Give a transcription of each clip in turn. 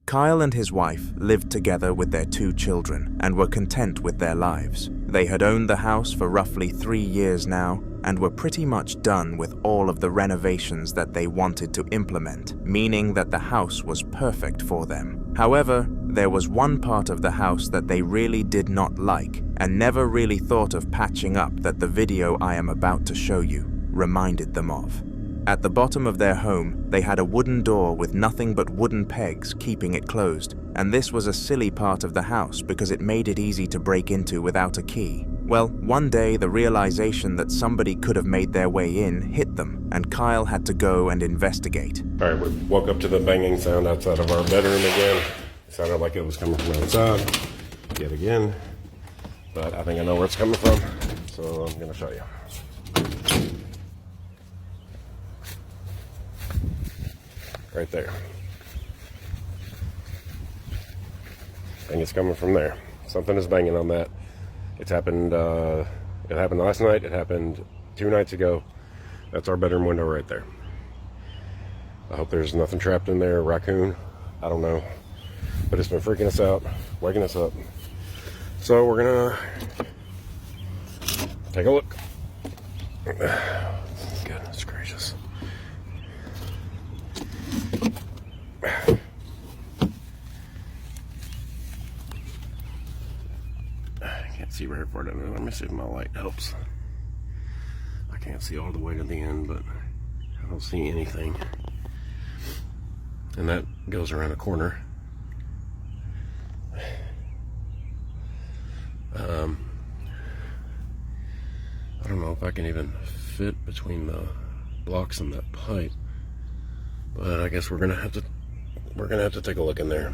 Kyle and his wife lived together with their 2 children and were content with their lives. They had owned the house for roughly 3 years now and were pretty much done with all of the renovations that they wanted to implement, meaning that the house was perfect for them. However, there was one part of the house that they really did not like and never really thought of patching up that the video I am about to show you reminded them of. At the bottom of their home, they had a wooden door with nothing but wooden pegs keeping it closed, and this was a silly part of the house because it made it easy to break into without a key. Well, one day the realization that somebody could have made their way in hit them, and Kyle had to go and investigate. All right, we woke up to the banging sound outside of our bedroom again. It sounded like it was coming from outside, yet again, but I think I know where it's coming from, so I'm gonna show you. Right there. I think it's coming from there. Something is banging on that. It's happened, it happened last night, it happened 2 nights ago. That's our bedroom window right there. I hope there's nothing trapped in there, a raccoon, I don't know. But it's been freaking us out, waking us up. So we're gonna take a look. Goodness gracious. I can't see very far down there. Let me see if my light helps. I can't see all the way to the end, but I don't see anything. And that goes around a corner. I don't know if I can even fit between the blocks and that pipe, but I guess we're gonna have to take a look in there.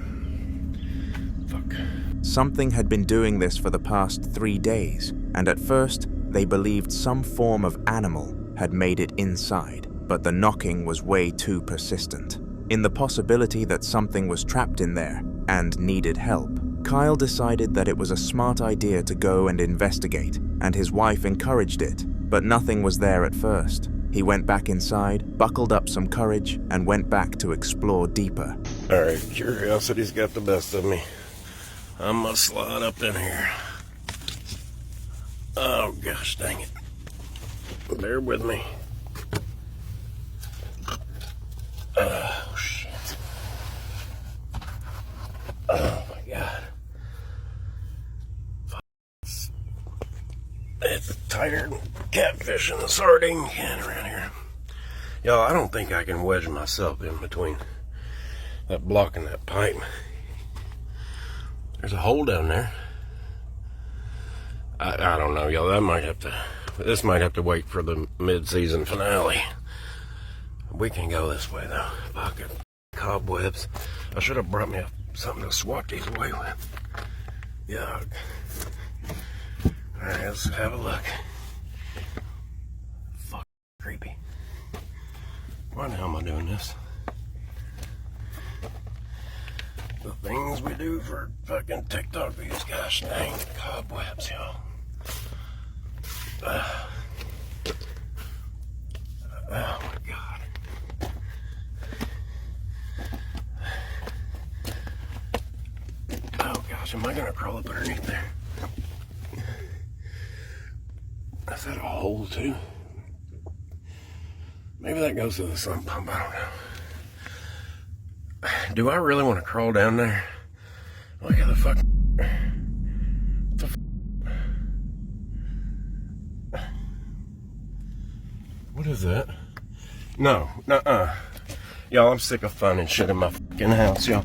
Fuck. Something had been doing this for the past 3 days, and at first they believed some form of animal had made it inside, but the knocking was way too persistent. In the possibility that something was trapped in there and needed help, Kyle decided that it was a smart idea to go and investigate, and his wife encouraged it, but nothing was there at first. He went back inside, buckled up some courage, and went back to explore deeper. Alright, curiosity's got the best of me. I'm gonna slide up in here. Oh gosh dang it. Bear with me. Oh shit. Oh my god. It's tighter than catfish in a sardine can around here. Y'all, I don't think I can wedge myself in between that block and that pipe. There's a hole down there. I don't know, y'all. This might have to wait for the mid-season finale. We can go this way though. Fucking cobwebs. I should have brought me something to swat these away with. Yuck. Alright, let's have a look. Fuck, creepy. Why the hell am I doing this? The things we do for fucking TikTok views, gosh dang, cobwebs, y'all. Oh my god. Oh gosh, am I gonna crawl up underneath there? Is that a hole too? Maybe that goes to the sump pump, I don't know. Do I really want to crawl down there? Look at the fuck. What is that? No, nuh-uh. Y'all, I'm sick of finding shit in my fucking house, y'all.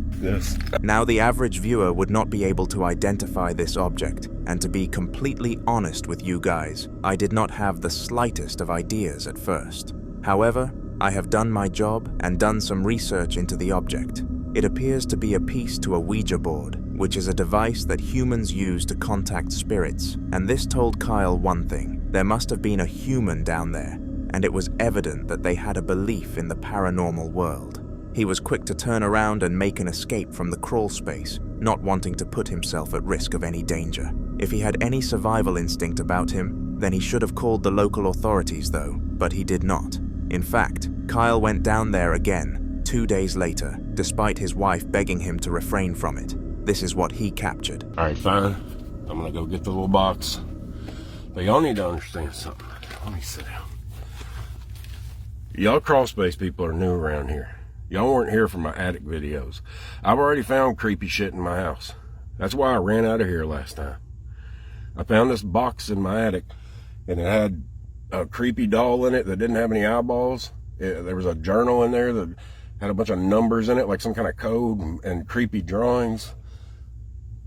This. Now the average viewer would not be able to identify this object, and to be completely honest with you guys, I did not have the slightest of ideas at first. However, I have done my job and done some research into the object. It appears to be a piece to a Ouija board, which is a device that humans use to contact spirits, and this told Kyle one thing: there must have been a human down there, and it was evident that they had a belief in the paranormal world. He was quick to turn around and make an escape from the crawl space, not wanting to put himself at risk of any danger. If he had any survival instinct about him, then he should have called the local authorities though, but he did not. In fact, Kyle went down there again, 2 days later, despite his wife begging him to refrain from it. This is what he captured. All right, fine. I'm gonna go get the little box. But y'all need to understand something. Let me sit down. Y'all crawl space people are new around here. Y'all weren't here for my attic videos. I've already found creepy shit in my house. That's why I ran out of here last time. I found this box in my attic, and it had a creepy doll in it that didn't have any eyeballs. There was a journal in there that had a bunch of numbers in it, like some kind of code and creepy drawings.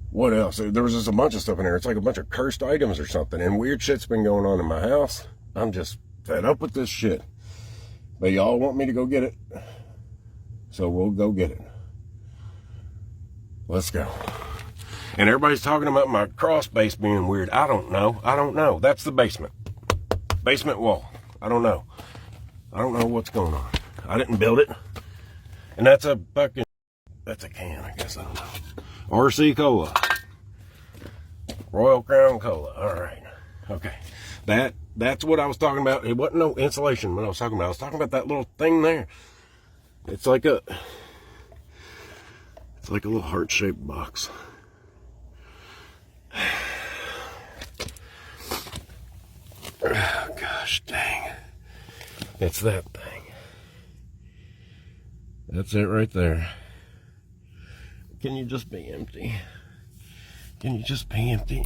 What else? There was just a bunch of stuff in there. It's like a bunch of cursed items or something, and weird shit's been going on in my house. I'm just fed up with this shit. But y'all want me to go get it, so we'll go get it. Let's go. And everybody's talking about my crawl space being weird. I don't know. That's the basement. Basement wall. I don't know what's going on. I didn't build it. And that's a can, I guess. I don't know. RC Cola. Royal Crown Cola. All right. Okay. That's what I was talking about. It wasn't no insulation what I was talking about. I was talking about that little thing there. It's like a little heart-shaped box. Oh, gosh dang. It's that thing. That's it right there. Can you just be empty? Can you just be empty?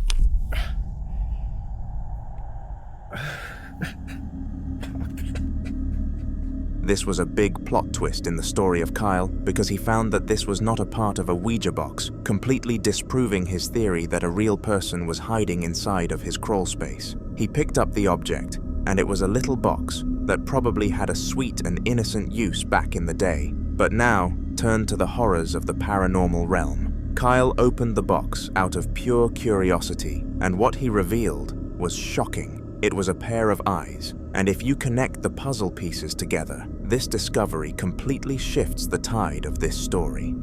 This was a big plot twist in the story of Kyle because he found that this was not a part of a Ouija box, completely disproving his theory that a real person was hiding inside of his crawl space. He picked up the object, and it was a little box that probably had a sweet and innocent use back in the day, but now turned to the horrors of the paranormal realm. Kyle opened the box out of pure curiosity, and what he revealed was shocking. It was a pair of eyes, and if you connect the puzzle pieces together, this discovery completely shifts the tide of this story.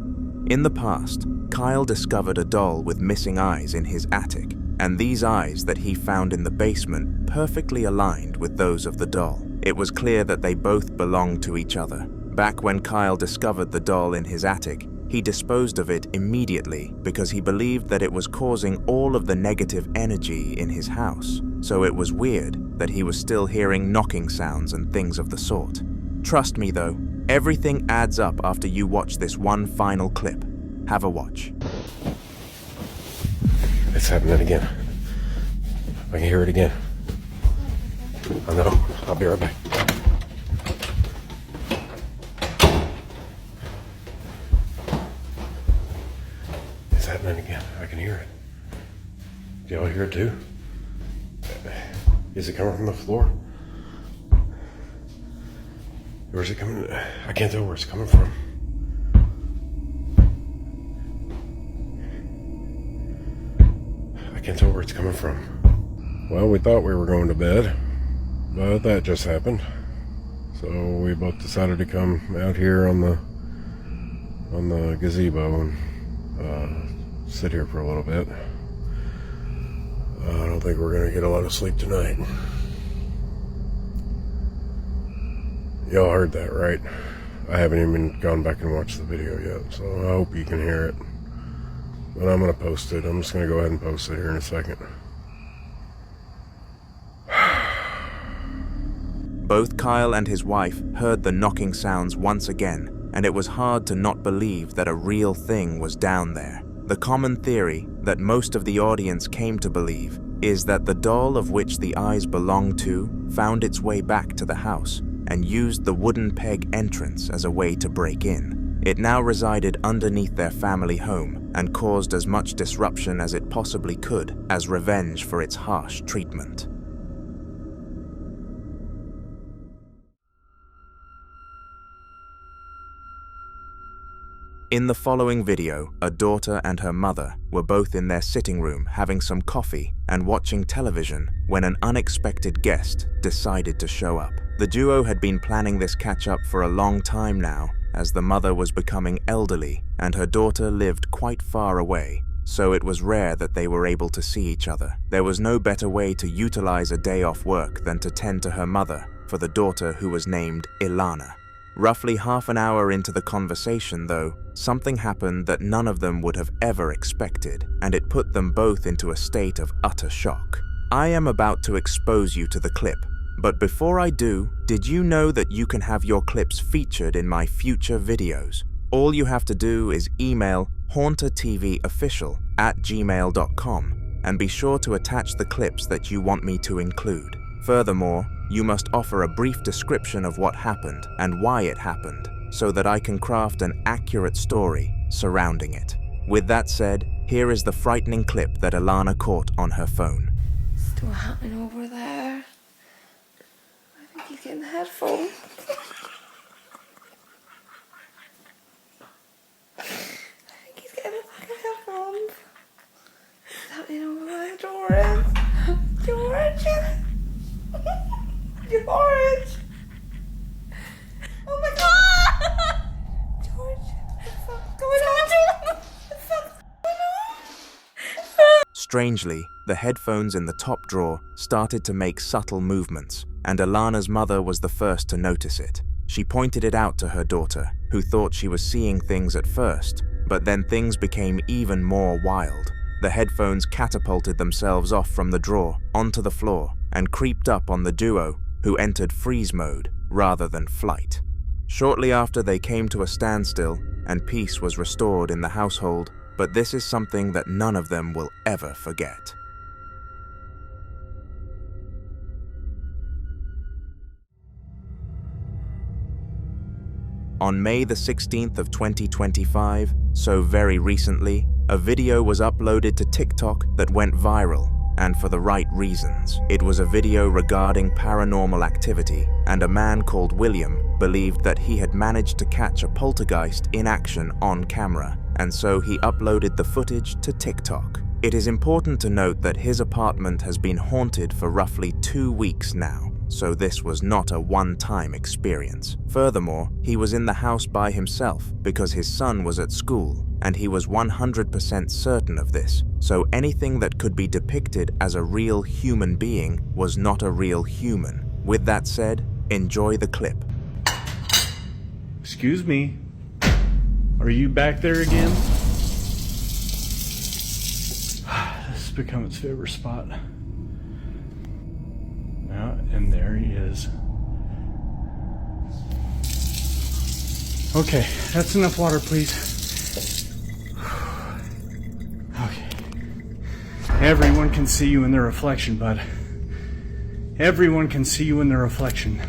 In the past, Kyle discovered a doll with missing eyes in his attic, and these eyes that he found in the basement perfectly aligned with those of the doll. It was clear that they both belonged to each other. Back when Kyle discovered the doll in his attic, he disposed of it immediately because he believed that it was causing all of the negative energy in his house. So it was weird that he was still hearing knocking sounds and things of the sort. Trust me though, everything adds up after you watch this one final clip. Have a watch. It's happening again. I can hear it again. I know. I'll be right back. It's happening again. I can hear it. Do y'all hear it too? Is it coming from the floor? Where's it coming? I can't tell where it's coming from. I can't tell where it's coming from. Well, we thought we were going to bed, but that just happened. So we both decided to come out here on the gazebo and sit here for a little bit. I don't think we're going to get a lot of sleep tonight. Y'all heard that, right? I haven't even gone back and watched the video yet, so I hope you can hear it. But I'm going to post it. I'm just going to go ahead and post it here in a second. Both Kyle and his wife heard the knocking sounds once again, and it was hard to not believe that a real thing was down there. The common theory that most of the audience came to believe is that the doll of which the eyes belonged to found its way back to the house and used the wooden peg entrance as a way to break in. It now resided underneath their family home and caused as much disruption as it possibly could as revenge for its harsh treatment. In the following video, a daughter and her mother were both in their sitting room having some coffee and watching television when an unexpected guest decided to show up. The duo had been planning this catch-up for a long time now, as the mother was becoming elderly and her daughter lived quite far away, so it was rare that they were able to see each other. There was no better way to utilize a day off work than to tend to her mother for the daughter who was named Ilana. Roughly half an hour into the conversation, though, something happened that none of them would have ever expected, and it put them both into a state of utter shock. I am about to expose you to the clip, but before I do, did you know that you can have your clips featured in my future videos? All you have to do is email hauntertvofficial@gmail.com and be sure to attach the clips that you want me to include. Furthermore, you must offer a brief description of what happened and why it happened, so that I can craft an accurate story surrounding it. With that said, here is the frightening clip that Alana caught on her phone. Still happening over there. I think he's getting the headphones. I think he's getting the fucking headphones. What's happening over there, George? George! George! Oh my god! George, what's going on? What's going on? Strangely, the headphones in the top drawer started to make subtle movements, and Alana's mother was the first to notice it. She pointed it out to her daughter, who thought she was seeing things at first, but then things became even more wild. The headphones catapulted themselves off from the drawer onto the floor and creeped up on the duo, who entered freeze mode rather than flight. Shortly after, they came to a standstill and peace was restored in the household, but this is something that none of them will ever forget. On May the 16th of 2025, so very recently, a video was uploaded to TikTok that went viral, and for the right reasons. It was a video regarding paranormal activity, and a man called William believed that he had managed to catch a poltergeist in action on camera, and so he uploaded the footage to TikTok. It is important to note that his apartment has been haunted for roughly 2 weeks now, so this was not a one-time experience. Furthermore, he was in the house by himself because his son was at school, and he was 100% certain of this, so anything that could be depicted as a real human being was not a real human. With that said, enjoy the clip. Excuse me, are you back there again? This has become its favorite spot. Yeah, and there he is. Okay, that's enough water, please. Okay. Everyone can see you in their reflection, bud. Everyone can see you in their reflection.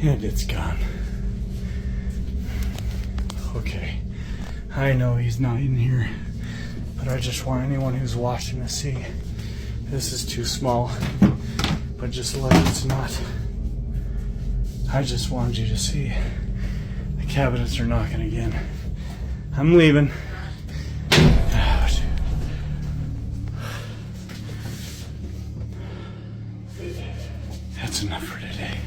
And it's gone. Okay. I know he's not in here, but I just want anyone who's watching to see. This is too small, but just like it's not. I just wanted you to see. The cabinets are knocking again. I'm leaving. That's enough for today.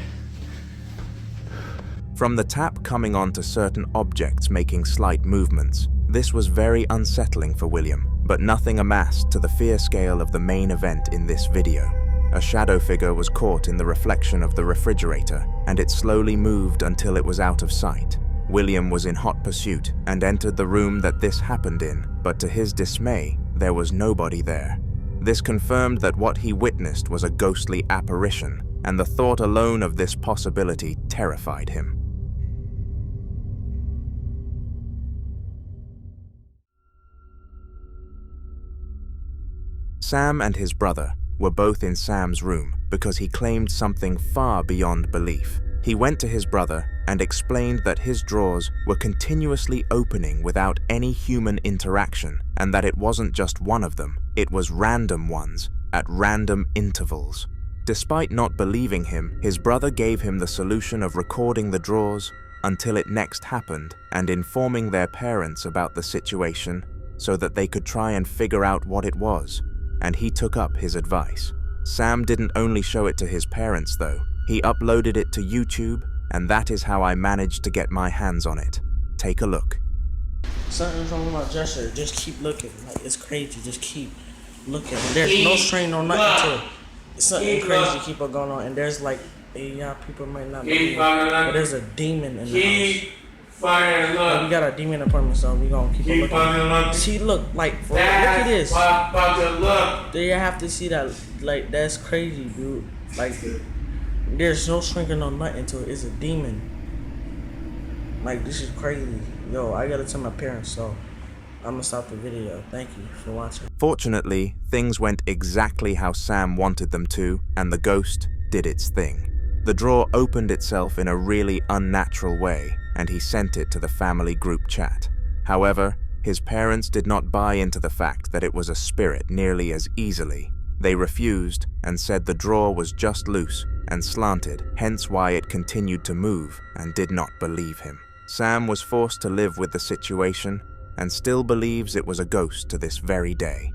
From the tap coming onto certain objects making slight movements, this was very unsettling for William, but nothing amassed to the fear scale of the main event in this video. A shadow figure was caught in the reflection of the refrigerator, and it slowly moved until it was out of sight. William was in hot pursuit and entered the room that this happened in, but to his dismay, there was nobody there. This confirmed that what he witnessed was a ghostly apparition, and the thought alone of this possibility terrified him. Sam and his brother were both in Sam's room because he claimed something far beyond belief. He went to his brother and explained that his drawers were continuously opening without any human interaction, and that it wasn't just one of them, it was random ones at random intervals. Despite not believing him, his brother gave him the solution of recording the drawers until it next happened and informing their parents about the situation so that they could try and figure out what it was, and he took up his advice. Sam didn't only show it to his parents though, he uploaded it to YouTube, and that is how I managed to get my hands on it. Take a look. Something's wrong with my dresser. Just keep looking. Like, it's crazy. Just keep looking. There's no strain on nothing to it. Something crazy keep on going on. And there's like y'all people might not Keep believe, firing, but there's a demon in the house. Keep firing, But we look. got a demon apartment, so we gonna keep Keep firing, looking. look. See, look, like, look at this. That's about to look. Do you have to see that? Like, that's crazy, dude. Like, there's no shrinking or nothing to it. It's a demon. Like, this is crazy. Yo, I gotta tell my parents, so I'm gonna stop the video. Thank you for watching. Fortunately, things went exactly how Sam wanted them to, and the ghost did its thing. The drawer opened itself in a really unnatural way, and he sent it to the family group chat. However, his parents did not buy into the fact that it was a spirit nearly as easily. They refused and said the drawer was just loose and slanted, hence why it continued to move, and did not believe him. Sam was forced to live with the situation and still believes it was a ghost to this very day.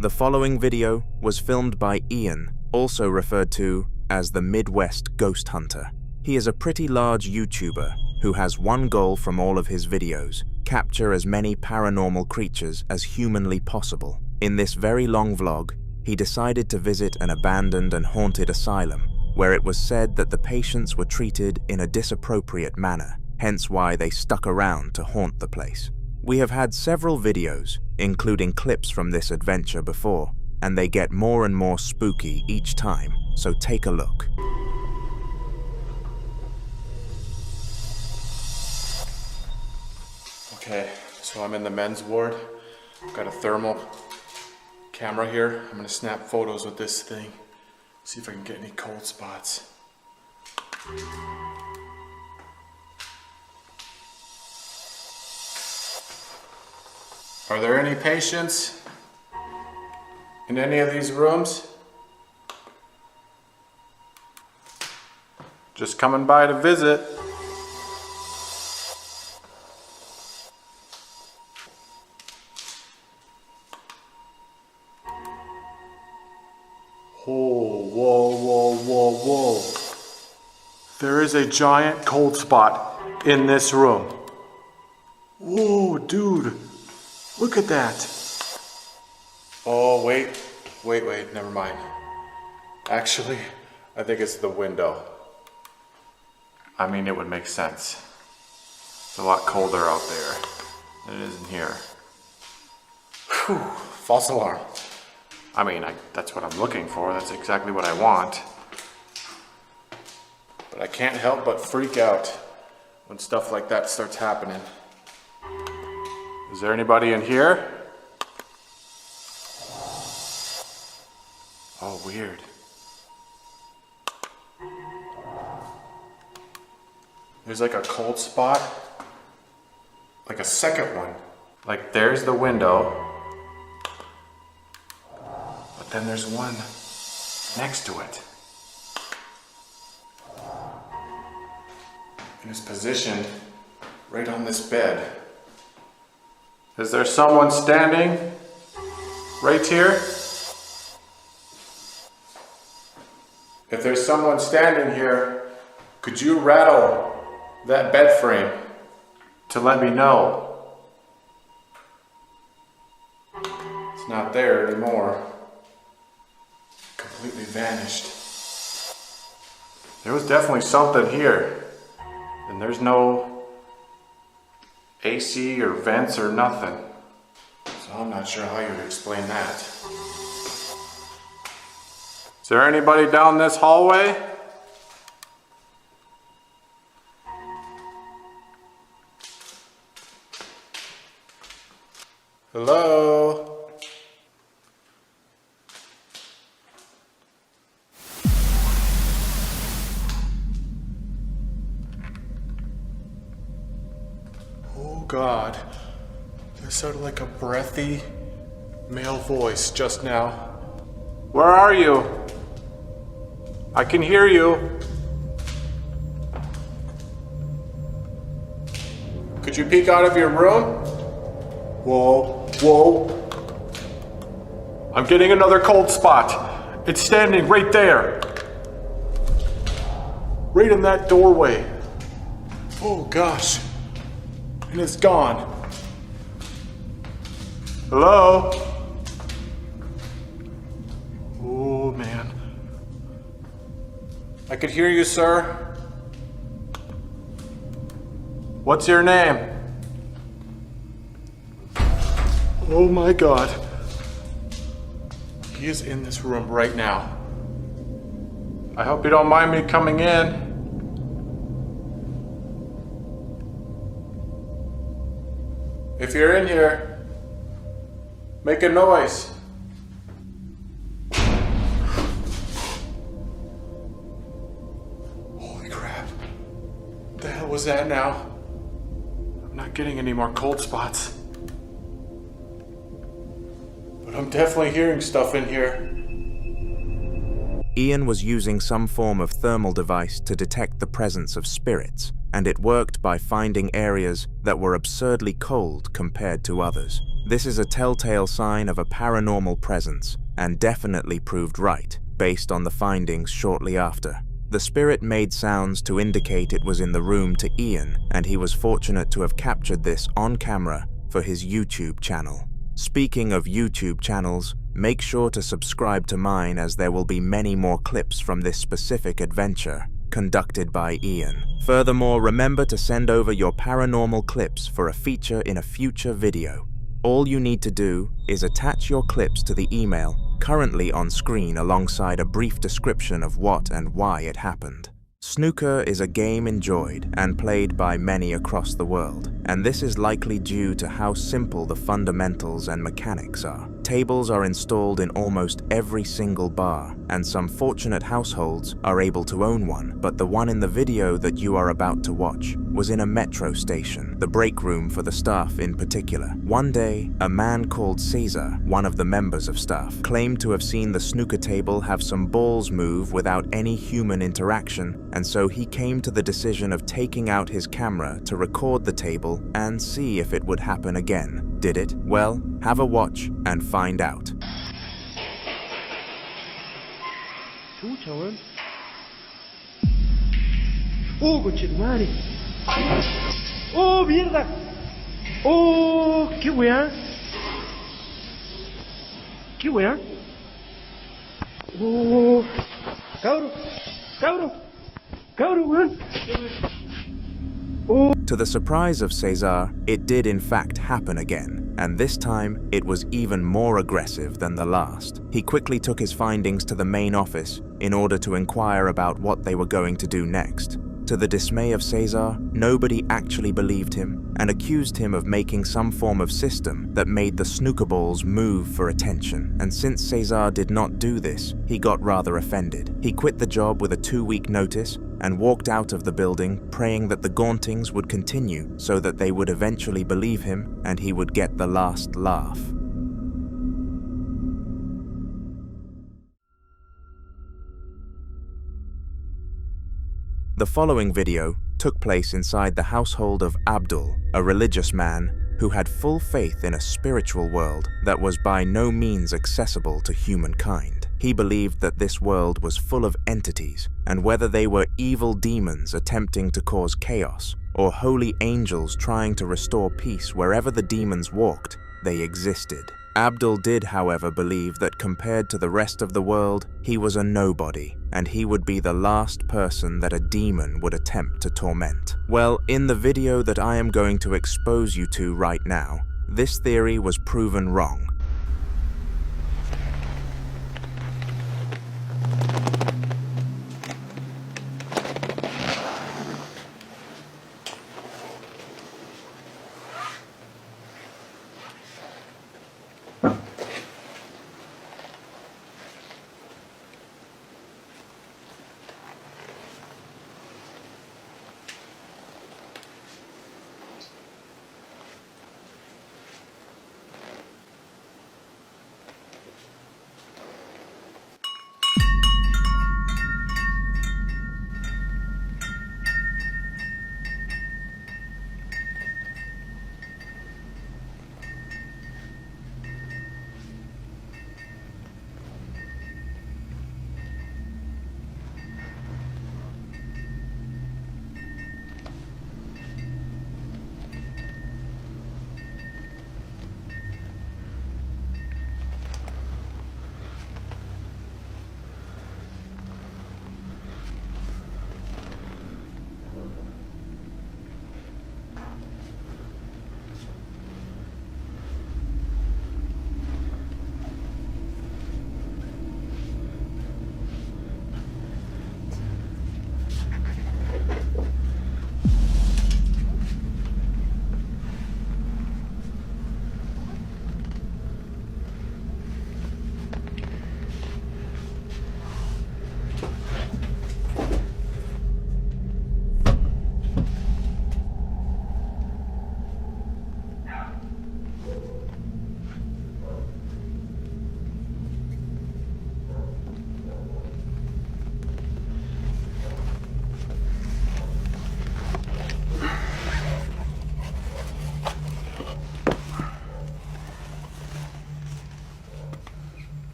The following video was filmed by Ian, also referred to as the Midwest Ghost Hunter. He is a pretty large YouTuber who has one goal from all of his videos: capture as many paranormal creatures as humanly possible. In this very long vlog, he decided to visit an abandoned and haunted asylum, where it was said that the patients were treated in a disappropriate manner, hence why they stuck around to haunt the place. We have had several videos, including clips from this adventure before, and they get more and more spooky each time, so take a look. Okay, so I'm in the men's ward. I've got a thermal camera here. I'm gonna snap photos with this thing. See if I can get any cold spots. Are there any patients in any of these rooms? Just coming by to visit. Oh, whoa, whoa, whoa, whoa. There is a giant cold spot in this room. Whoa, dude. Look at that. Oh, wait, never mind. Actually, I think it's the window. I mean, it would make sense. It's a lot colder out there than it is in here. Whew, false alarm. I mean, that's what I'm looking for. That's exactly what I want. But I can't help but freak out when stuff like that starts happening. Is there anybody in here? Oh, weird. There's like a cold spot. Like a second one. Like there's the window. But then there's one next to it. And it's positioned right on this bed. Is there someone standing right here? If there's someone standing here, could you rattle that bed frame to let me know? It's not there anymore. Completely vanished. There was definitely something here, and there's no AC or vents or nothing. So I'm not sure how you would explain that. Is there anybody down this hallway? Hello? Oh God, that sounded like a breathy male voice just now. Where are you? I can hear you. Could you peek out of your room? Whoa, whoa. I'm getting another cold spot. It's standing right there. Right in that doorway. Oh gosh. And it's gone. Hello? Oh, man. I could hear you, sir. What's your name? Oh my God. He is in this room right now. I hope you don't mind me coming in. If you're in here, make a noise. Holy crap. What the hell was that now? I'm not getting any more cold spots. But I'm definitely hearing stuff in here. Ian was using some form of thermal device to detect the presence of spirits, and it worked by finding areas that were absurdly cold compared to others. This is a telltale sign of a paranormal presence, and definitely proved right, based on the findings shortly after. The spirit made sounds to indicate it was in the room to Ian, and he was fortunate to have captured this on camera for his YouTube channel. Speaking of YouTube channels, make sure to subscribe to mine, as there will be many more clips from this specific adventure conducted by Ian. Furthermore, remember to send over your paranormal clips for a feature in a future video. All you need to do is attach your clips to the email currently on screen alongside a brief description of what and why it happened. Snooker is a game enjoyed and played by many across the world, and this is likely due to how simple the fundamentals and mechanics are. Tables are installed in almost every single bar, and some fortunate households are able to own one, but the one in the video that you are about to watch was in a metro station, the break room for the staff in particular. One day, a man called Cesar, one of the members of staff, claimed to have seen the snooker table have some balls move without any human interaction, and so he came to the decision of taking out his camera to record the table and see if it would happen again. Did it? Well, have a watch and find out. Chucha, weón. Oh, conchetumare. Oh, mierda. Oh, qué weá. Qué weá. Oh, cabro. Cabro. Cabro, weón. Oh. To the surprise of Cesar, it did in fact happen again, and this time it was even more aggressive than the last. He quickly took his findings to the main office in order to inquire about what they were going to do next. To the dismay of Cesar, nobody actually believed him and accused him of making some form of system that made the snooker balls move for attention. And since Cesar did not do this, he got rather offended. He quit the job with a 2-week notice and walked out of the building, praying that the hauntings would continue so that they would eventually believe him and he would get the last laugh. The following video took place inside the household of Abdul, a religious man who had full faith in a spiritual world that was by no means accessible to humankind. He believed that this world was full of entities, and whether they were evil demons attempting to cause chaos or holy angels trying to restore peace wherever the demons walked, they existed. Abdul did, however, believe that compared to the rest of the world, he was a nobody, and he would be the last person that a demon would attempt to torment. Well, in the video that I am going to expose you to right now, this theory was proven wrong.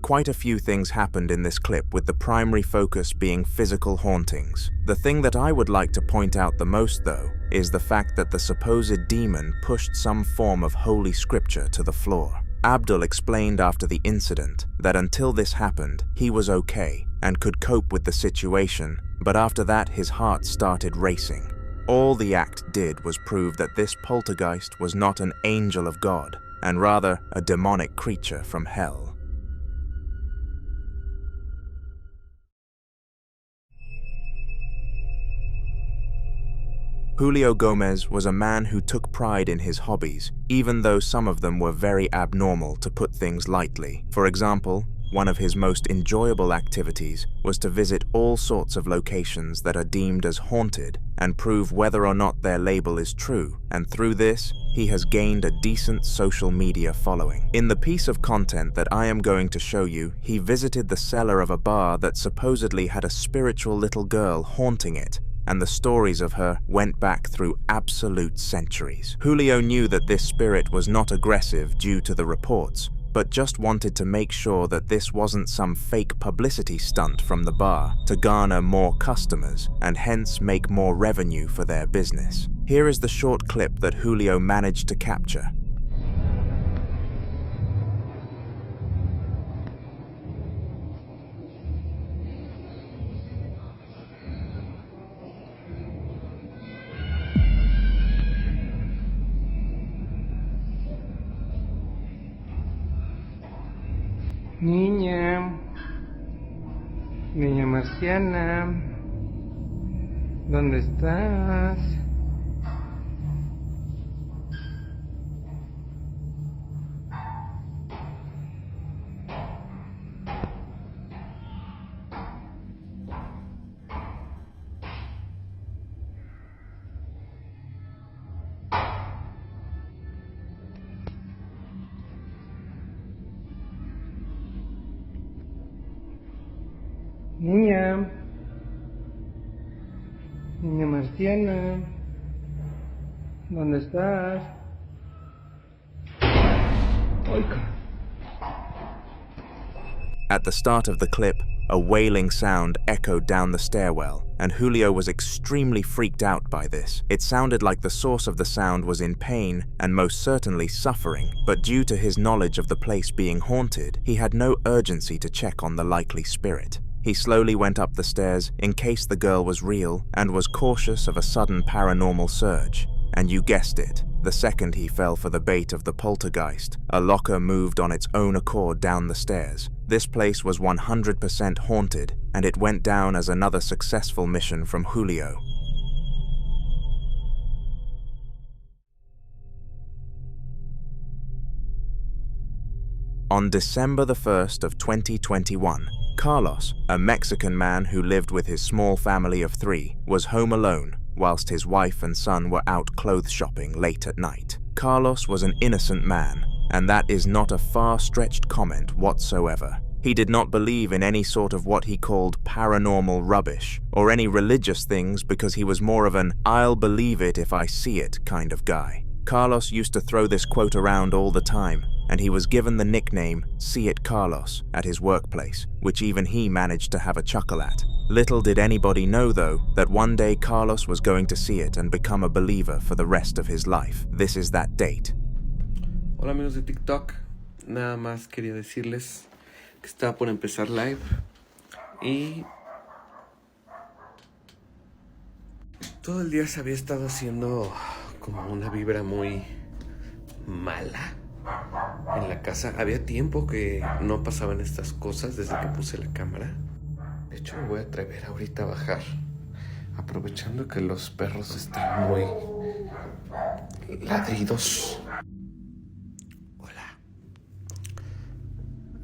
Quite a few things happened in this clip, with the primary focus being physical hauntings. The thing that I would like to point out the most, though, is the fact that the supposed demon pushed some form of holy scripture to the floor. Abdul explained after the incident that until this happened, he was okay and could cope with the situation, but after that his heart started racing. All the act did was prove that this poltergeist was not an angel of God, and rather a demonic creature from hell. Julio Gomez was a man who took pride in his hobbies, even though some of them were very abnormal, to put things lightly. For example, one of his most enjoyable activities was to visit all sorts of locations that are deemed as haunted and prove whether or not their label is true, and through this, he has gained a decent social media following. In the piece of content that I am going to show you, he visited the cellar of a bar that supposedly had a spiritual little girl haunting it, and the stories of her went back through absolute centuries. Julio knew that this spirit was not aggressive due to the reports, but just wanted to make sure that this wasn't some fake publicity stunt from the bar to garner more customers and hence make more revenue for their business. Here is the short clip that Julio managed to capture. Niña, niña marciana, ¿dónde estás? Niña, niña marciana, ¿dónde estás? At the start of the clip, a wailing sound echoed down the stairwell, and Julio was extremely freaked out by this. It sounded like the source of the sound was in pain and most certainly suffering, but due to his knowledge of the place being haunted, he had no urgency to check on the likely spirit. He slowly went up the stairs in case the girl was real and was cautious of a sudden paranormal surge. And you guessed it, the second he fell for the bait of the poltergeist, a locker moved on its own accord down the stairs. This place was 100% haunted, and it went down as another successful mission from Julio. On December the 1st of 2021, Carlos, a Mexican man who lived with his small family of 3, was home alone whilst his wife and son were out clothes shopping late at night. Carlos was an innocent man, and that is not a far-stretched comment whatsoever. He did not believe in any sort of what he called paranormal rubbish, or any religious things, because he was more of an "I'll believe it if I see it" kind of guy. Carlos used to throw this quote around all the time, and he was given the nickname "See It Carlos" at his workplace, which even he managed to have a chuckle at. Little did anybody know, though, that one day Carlos was going to see it and become a believer for the rest of his life. This is that date. Hola amigos de TikTok, nada más quería decirles que estaba por empezar live y todo el día se había estado haciendo como una vibra muy mala en la casa. Había tiempo que no pasaban estas cosas desde que puse la cámara. De hecho, me voy a atrever ahorita a bajar, aprovechando que los perros están muy ladridos. Hola.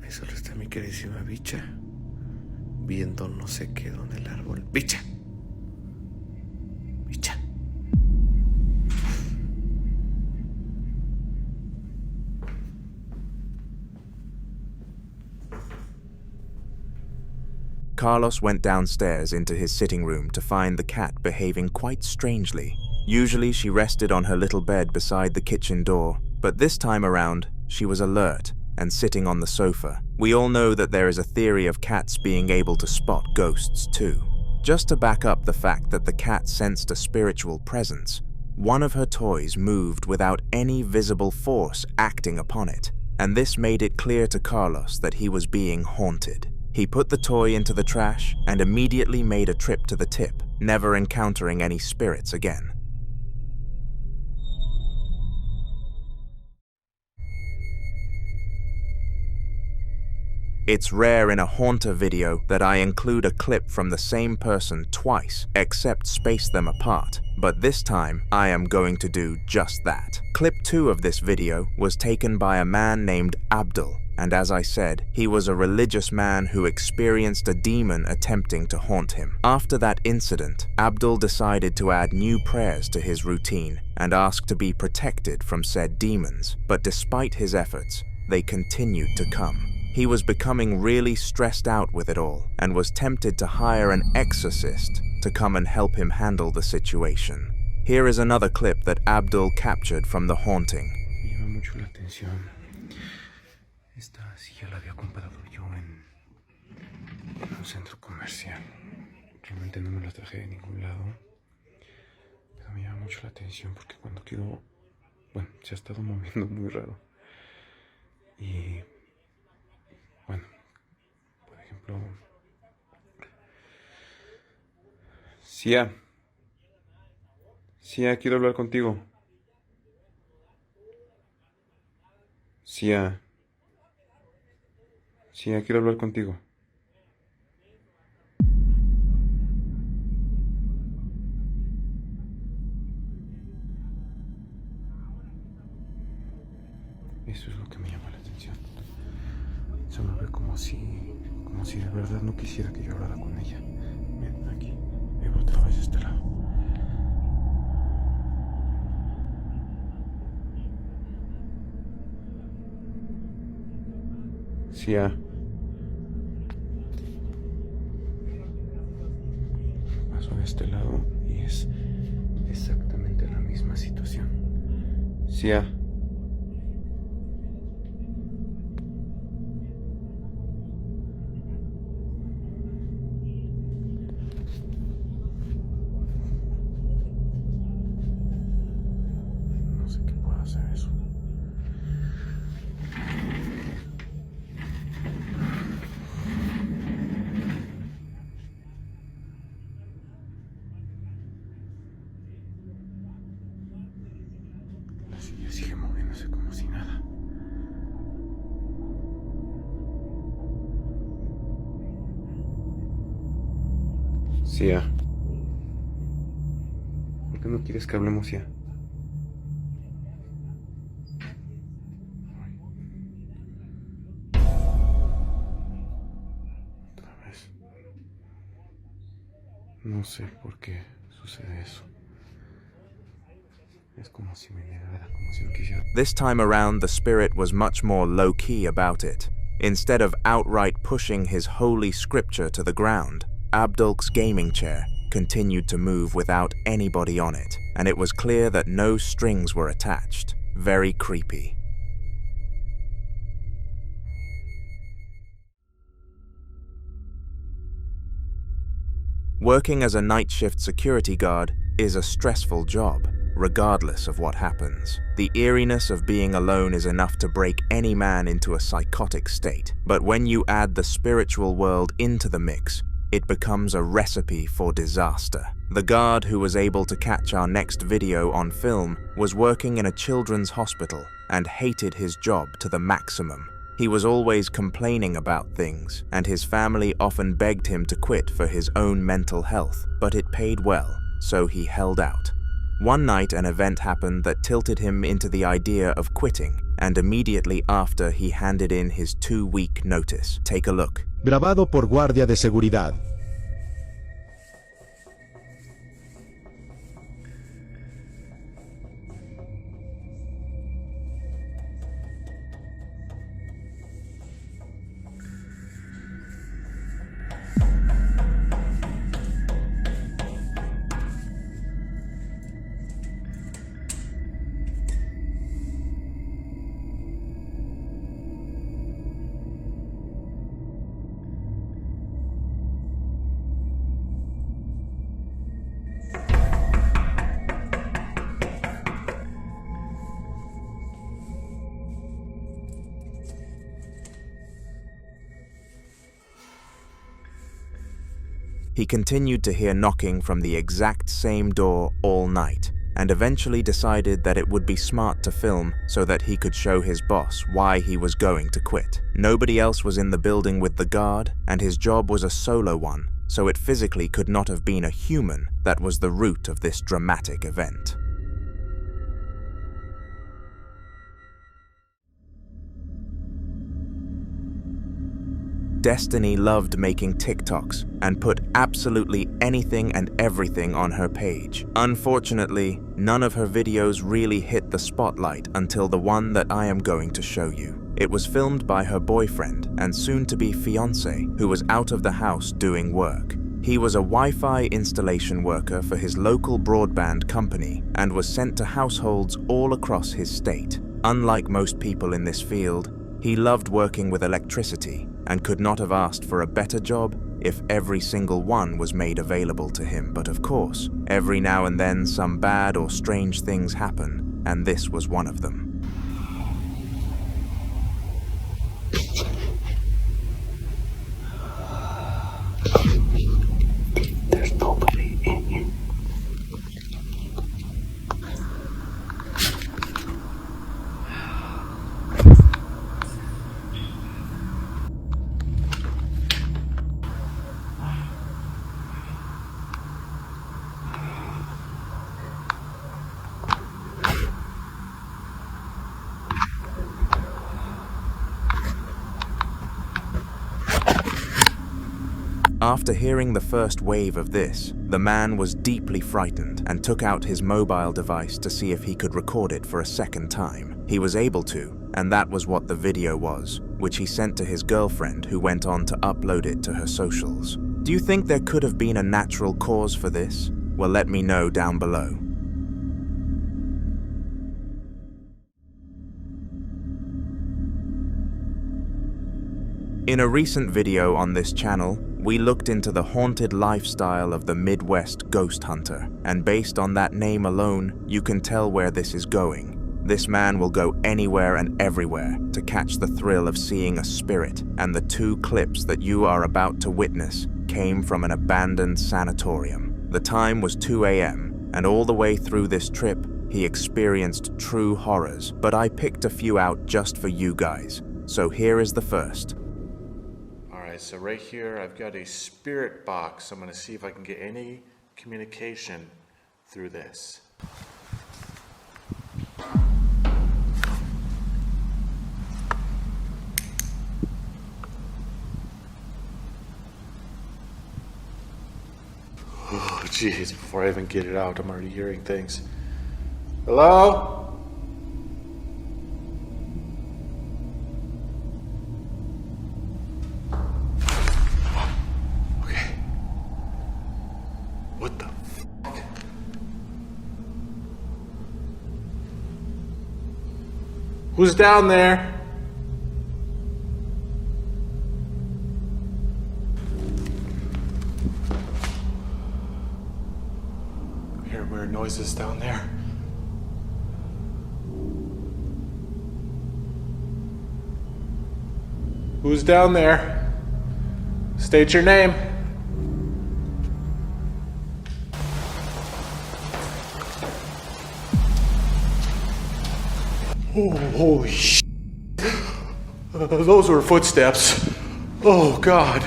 Ahí solo está mi queridísima bicha, viendo no sé qué donde el árbol. ¡Bicha! ¡Bicha! Carlos went downstairs into his sitting room to find the cat behaving quite strangely. Usually she rested on her little bed beside the kitchen door, but this time around she was alert and sitting on the sofa, We all know that there is a theory of cats being able to spot ghosts too. Just to back up the fact that the cat sensed a spiritual presence, one of her toys moved without any visible force acting upon it, and this made it clear to Carlos that he was being haunted. He put the toy into the trash and immediately made a trip to the tip, never encountering any spirits again. It's rare in a haunter video that I include a clip from the same person twice, except space them apart, but this time I am going to do just that. Clip 2 of this video was taken by a man named Abdul, and as I said, he was a religious man who experienced a demon attempting to haunt him. After that incident, Abdul decided to add new prayers to his routine and ask to be protected from said demons, but despite his efforts, they continued to come. He was becoming really stressed out with it all and was tempted to hire an exorcist to come and help him handle the situation. Here is another clip that Abdul captured from the haunting. Me llama mucho la atención. Esta silla la había comprado yo en un centro comercial. Realmente no me la traje de ningún lado. Pero me llama mucho la atención porque cuando quiero... Bueno, se ha estado moviendo muy raro. Y... Bueno, por ejemplo... Sia, quiero hablar contigo. Sia, quiero hablar contigo. Eso es lo que me llama la atención. Se me ve como si de verdad no quisiera que yo hablara con ella. Ven, aquí. Ven otra vez a este lado. Sia. Paso de este lado y es exactamente la misma situación. Sia. No sé qué puedo hacer eso. La silla sigue moviéndose como si nada. Sia. ¿Por qué no quieres que hablemos ya? Otra vez. No sé por qué sucede eso. Es como si me negara, como si no quisiera. This time around, the spirit was much more low-key about it. Instead of outright pushing his holy scripture to the ground, Abdul's gaming chair continued to move without anybody on it, and it was clear that no strings were attached. Very creepy. Working as a night shift security guard is a stressful job, regardless of what happens. The eeriness of being alone is enough to break any man into a psychotic state, but when you add the spiritual world into the mix, it becomes a recipe for disaster. The guard who was able to catch our next video on film was working in a children's hospital and hated his job to the maximum. He was always complaining about things, and his family often begged him to quit for his own mental health, but it paid well, so he held out. One night an event happened that tilted him into the idea of quitting, and immediately after he handed in his 2-week notice. Take a look. Grabado por guardia de seguridad. He continued to hear knocking from the exact same door all night, and eventually decided that it would be smart to film so that he could show his boss why he was going to quit. Nobody else was in the building with the guard, and his job was a solo one, so it physically could not have been a human that was the root of this dramatic event. Destiny loved making TikToks and put absolutely anything and everything on her page. Unfortunately, none of her videos really hit the spotlight until the one that I am going to show you. It was filmed by her boyfriend and soon-to-be fiancé, who was out of the house doing work. He was a Wi-Fi installation worker for his local broadband company and was sent to households all across his state. Unlike most people in this field, he loved working with electricity and could not have asked for a better job if every single one was made available to him. But of course, every now and then some bad or strange things happen, and this was one of them. There's nobody in here. After hearing the first wave of this, the man was deeply frightened and took out his mobile device to see if he could record it for a second time. He was able to, and that was what the video was, which he sent to his girlfriend, who went on to upload it to her socials. Do you think there could have been a natural cause for this? Well, let me know down below. In a recent video on this channel, we looked into the haunted lifestyle of the Midwest ghost hunter, and based on that name alone, you can tell where this is going. This man will go anywhere and everywhere to catch the thrill of seeing a spirit, and the 2 clips that you are about to witness came from an abandoned sanatorium. The time was 2 a.m., and all the way through this trip, he experienced true horrors, but I picked a few out just for you guys. So here is the first. So right here, I've got a spirit box. I'm going to see if I can get any communication through this. Oh, jeez, before I even get it out, I'm already hearing things. Hello? What the fuck? Who's down there? I hear weird noises down there. Who's down there? State your name. Oh, holy shit. Those were footsteps. Oh, God.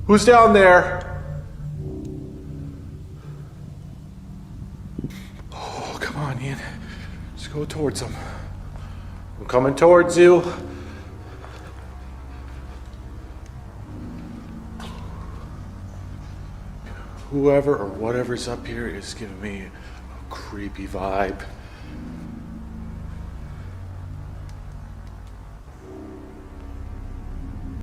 Who's down there? Oh, come on, Ian. Let's go towards them. I'm coming towards you. Whoever or whatever's up here is giving me a creepy vibe.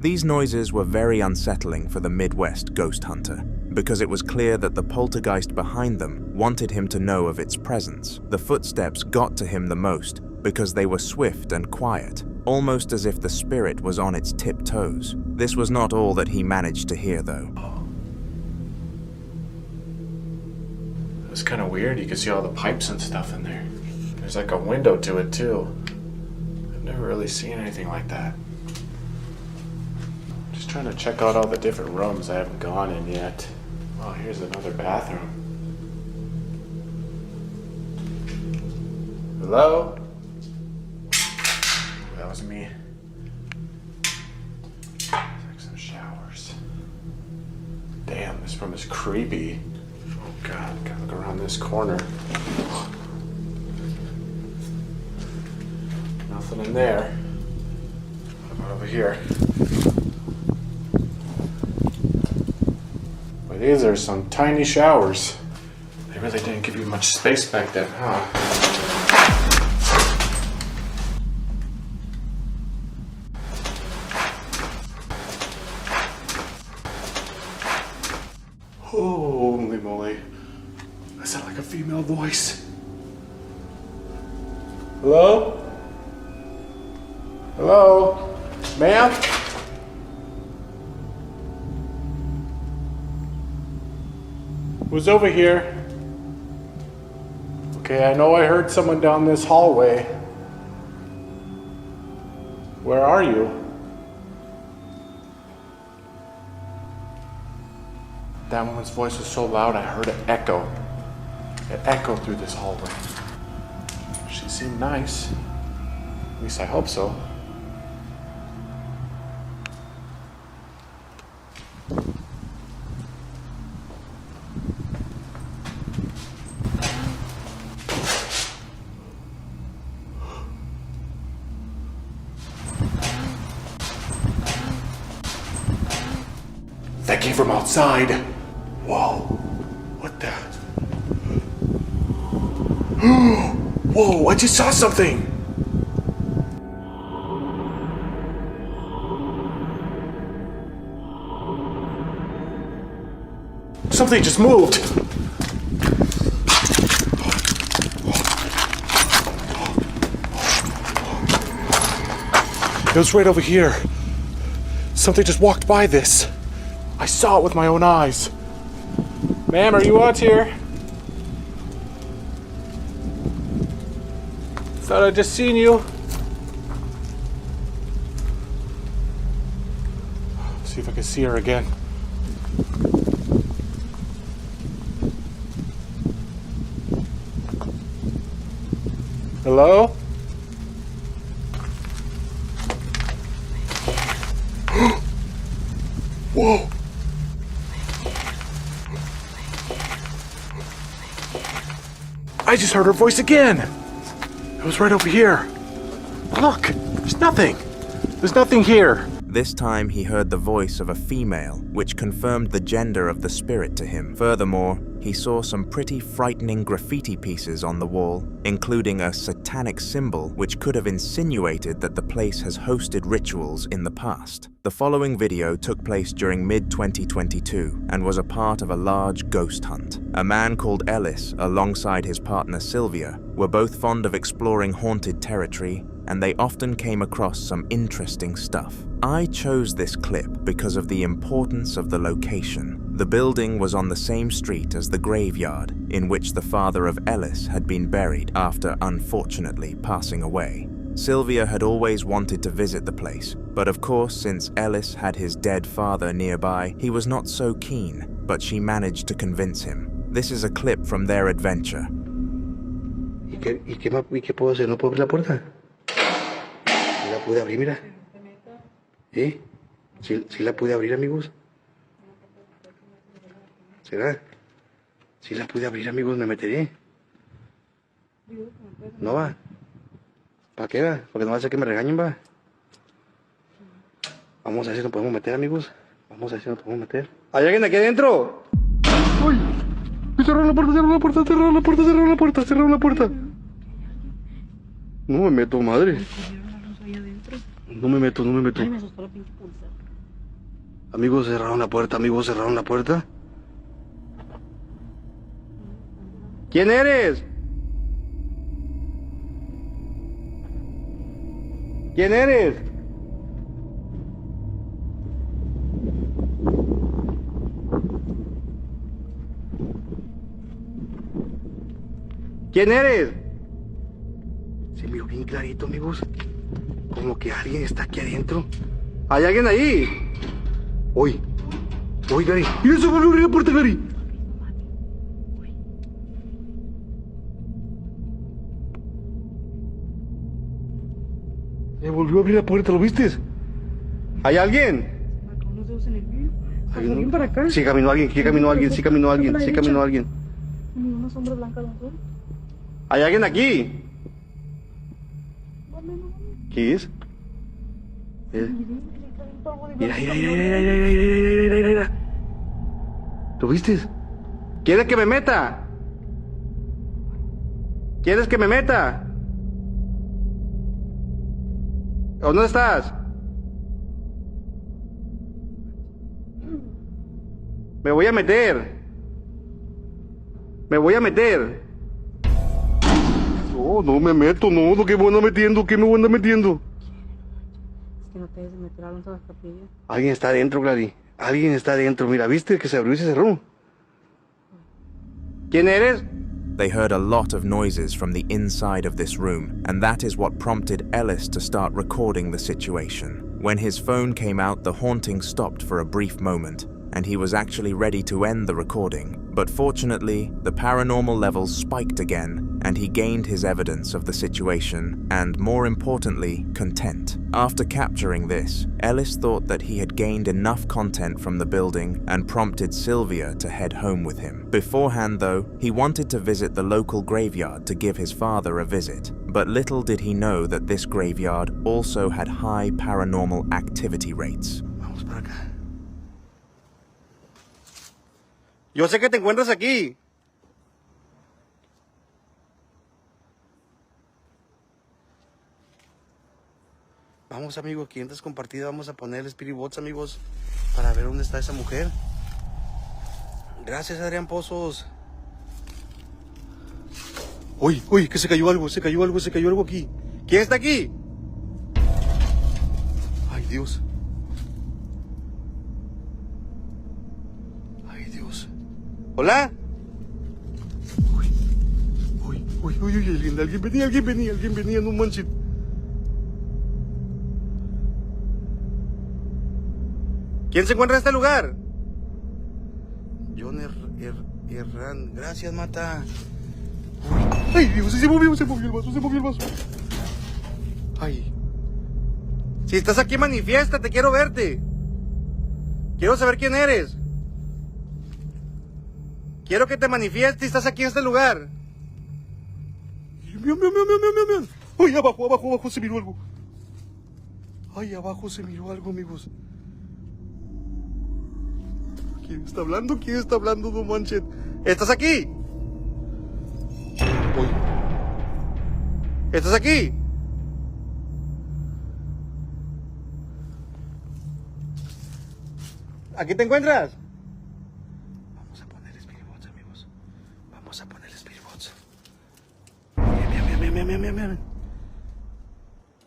These noises were very unsettling for the Midwest ghost hunter, because it was clear that the poltergeist behind them wanted him to know of its presence. The footsteps got to him the most because they were swift and quiet, almost as if the spirit was on its tiptoes. This was not all that he managed to hear, though. It's kind of weird. You can see all the pipes and stuff in there. There's like a window to it too. I've never really seen anything like that. Just trying to check out all the different rooms I haven't gone in yet. Oh, here's another bathroom. Hello? That was me. It's like some showers. Damn, this room is creepy. Oh god, gotta look around this corner. Nothing in there. What about over here? Well, these are some tiny showers. They really didn't give you much space back then, huh? Holy moly. That sounded like a female voice. Hello? Hello? Ma'am? Who's over here? Okay, I know I heard someone down this hallway. Where are you? That woman's voice was so loud I heard it echo. It echoed through this hallway. She seemed nice. At least I hope so. That came from outside. Whoa. What the? Whoa, I just saw something. Something just moved. It was right over here. Something just walked by this. I saw it with my own eyes. Ma'am, are you out here? Thought I'd just seen you. See if I can see her again. Hello? Whoa! I just heard her voice again! It was right over here. Look! There's nothing! There's nothing here! This time he heard the voice of a female, which confirmed the gender of the spirit to him. Furthermore, he saw some pretty frightening graffiti pieces on the wall, including a satanic symbol which could have insinuated that the place has hosted rituals in the past. The following video took place during mid-2022 and was a part of a large ghost hunt. A man called Elias, alongside his partner Sylvia, were both fond of exploring haunted territory, and they often came across some interesting stuff. I chose this clip because of the importance of the location. The building was on the same street as the graveyard in which the father of Elias had been buried after unfortunately passing away. Sylvia had always wanted to visit the place, but of course, since Elias had his dead father nearby, he was not so keen, but she managed to convince him. This is a clip from their adventure. ¿Y qué puedo hacer? ¿No puedo abrir la puerta? ¿Sí la pude abrir, mira? ¿Sí? ¿Sí la pude abrir, amigos? ¿Será? ¿Sí la pude abrir, amigos? ¿Me meteré? ¿No va? ¿Para qué va? Porque no va a ser que me regañen, va. Vamos a ver si nos podemos meter, amigos. Vamos a ver si nos podemos meter. ¿Hay alguien aquí adentro? ¡Uy! ¡Cerraron la puerta, cerraron la puerta, cerraron la puerta, cerraron la puerta, cerraron la puerta! No me meto, madre. No me meto, no me meto. Amigos, cerraron la puerta, amigos, cerraron la puerta. ¿Quién eres? ¿Quién eres? ¿Quién eres? Se miró bien clarito, amigos. Como que alguien está aquí adentro. ¿Hay alguien ahí? Uy, Gary. Mira, se volvió a abrir la puerta, Gary. Se volvió a abrir la puerta, ¿lo viste? ¿Hay alguien? ¿Alguien para acá? Sí caminó alguien, sí caminó alguien, sí caminó alguien, sí caminó alguien. Una sombra blanca, ¿no? ¿Hay alguien aquí? ¿Qué es? Mira. ¿Lo viste? ¿Quieres que me meta? ¿Quieres que me meta? ¿Dónde estás? Me voy a meter. No me meto, no, ¿qué me anda metiendo? Es que no te debes meter a las capillas. Alguien está adentro, Gladys. Alguien está adentro. Mira, ¿viste que se abrió y se cerró? ¿Quién eres? They heard a lot of noises from the inside of this room, and that is what prompted Elias to start recording the situation. When his phone came out, the haunting stopped for a brief moment, and he was actually ready to end the recording. But fortunately, the paranormal levels spiked again, and he gained his evidence of the situation, and more importantly, content. After capturing this, Elias thought that he had gained enough content from the building and prompted Sylvia to head home with him. Beforehand though, he wanted to visit the local graveyard to give his father a visit, but little did he know that this graveyard also had high paranormal activity rates. Vamos para acá. Yo sé que te encuentras aquí. Vamos, amigo, aquí entras compartida. Vamos a poner el Spirit Box, amigos, para ver dónde está esa mujer. Gracias, Adrián Pozos. Uy, que se cayó algo aquí. ¿Quién está aquí? Ay, Dios. ¿Hola? Uy, alguien venía, no manches. ¿Quién se encuentra en este lugar? John Herrán, gracias, Mata. Ay, Dios, se movió el vaso. Ay. Si estás aquí, manifiéstate, quiero verte. Quiero saber quién eres. Quiero que te manifiestes, estás aquí en este lugar. Miau. Ay, abajo se miró algo. Amigos. ¿Quién está hablando? No manches. ¿Estás aquí? Uy. ¿Estás aquí? ¿Aquí te encuentras? Vamos a poner Spirit Box, amigos.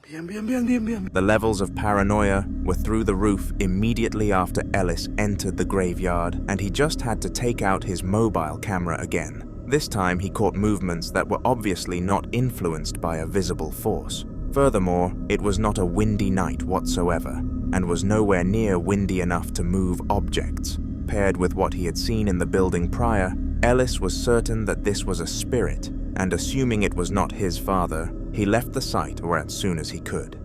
Bien. The levels of paranoia were through the roof immediately after Elias entered the graveyard, and he just had to take out his mobile camera again. This time he caught movements that were obviously not influenced by a visible force. Furthermore, it was not a windy night whatsoever, and was nowhere near windy enough to move objects. Paired with what he had seen in the building prior, Elias was certain that this was a spirit, and assuming it was not his father, he left the site or as soon as he could.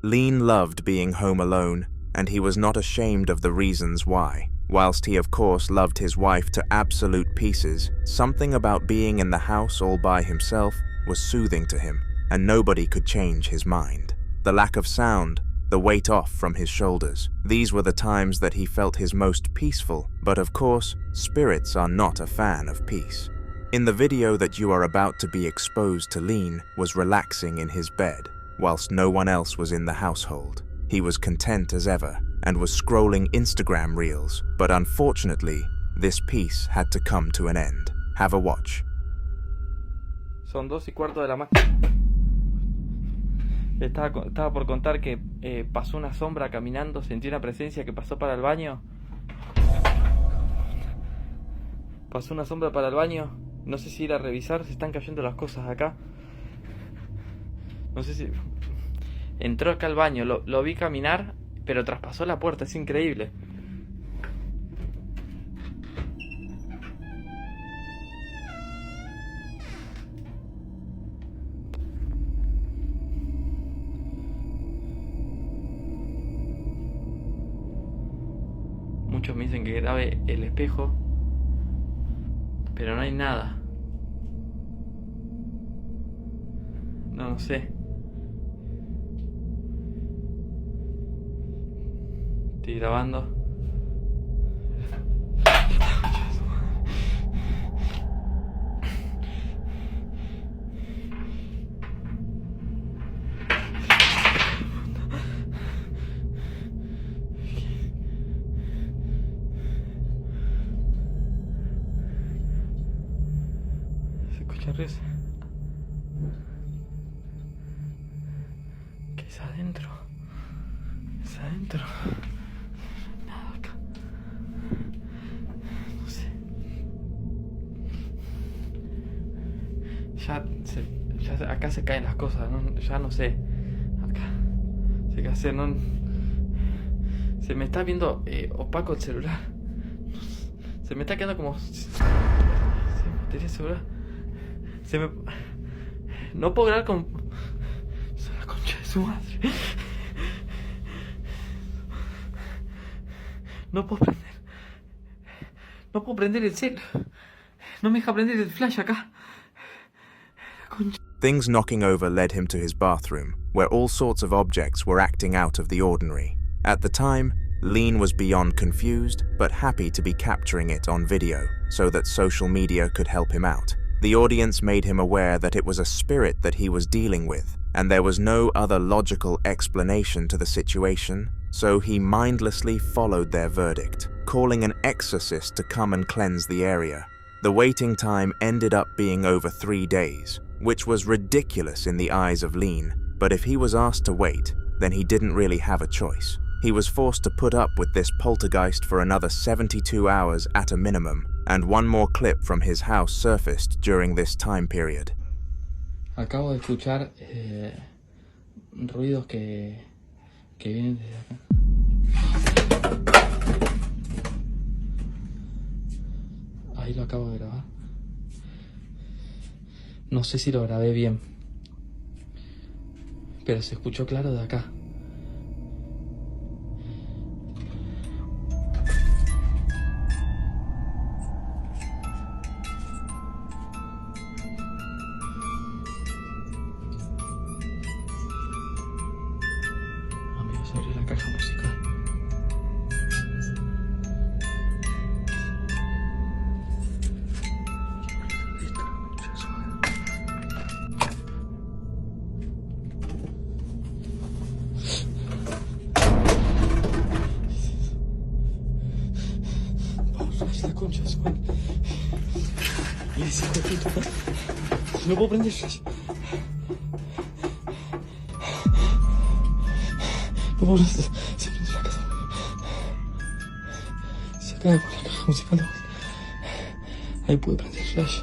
Lean loved being home alone, and he was not ashamed of the reasons why. Whilst he of course loved his wife to absolute pieces, something about being in the house all by himself was soothing to him, and nobody could change his mind. The lack of sound, the weight off from his shoulders, these were the times that he felt his most peaceful, but of course, spirits are not a fan of peace. In the video that you are about to be exposed to, Lean was relaxing in his bed, whilst no one else was in the household. He was content as ever, and was scrolling Instagram reels, but unfortunately, this peace had to come to an end. Have a watch. Son 2:15 de la mañana. Estaba por contar que pasó una sombra caminando, sentí una presencia que pasó para el baño. Pasó una sombra para el baño, no sé si ir a revisar, se están cayendo las cosas acá. No sé si... Entró acá al baño, lo vi caminar, pero traspasó la puerta, es increíble. Muchos me dicen que grabe el espejo, pero no hay nada. No sé. Estoy grabando. Se escucha risa. ¿Qué es adentro? Es adentro. Nada acá. No sé. Ya acá se caen las cosas, ¿no? Ya no sé. Acá. Sé qué hacer, no. Se me está viendo opaco el celular. Se me está quedando como. Sin batería celular. No puedo grabar con. Es la concha de su madre. No puedo prender. No puedo prender el cel. No me deja prender el flash acá. La concha. Things knocking over led him to his bathroom, where all sorts of objects were acting out of the ordinary. At the time, Lean was beyond confused, but happy to be capturing it on video, so that social media could help him out. The audience made him aware that it was a spirit that he was dealing with, and there was no other logical explanation to the situation, so he mindlessly followed their verdict, calling an exorcist to come and cleanse the area. The waiting time ended up being over 3 days, which was ridiculous in the eyes of Lean, but if he was asked to wait, then he didn't really have a choice. He was forced to put up with this poltergeist for another 72 hours at a minimum, and one more clip from his house surfaced during this time period. Acabo de escuchar ruidos que vienen desde acá. Ahí lo acabo de grabar. No sé si lo grabé bien, pero se escuchó claro de acá. Amigos, abrí la caja musical. La concha de su madre. Y ese hijo de puta. No puedo prender flash. No puedo prender. Se prende la casa. Se acaba de poner la caja musical de vuelta. Ahí pude prender el flash.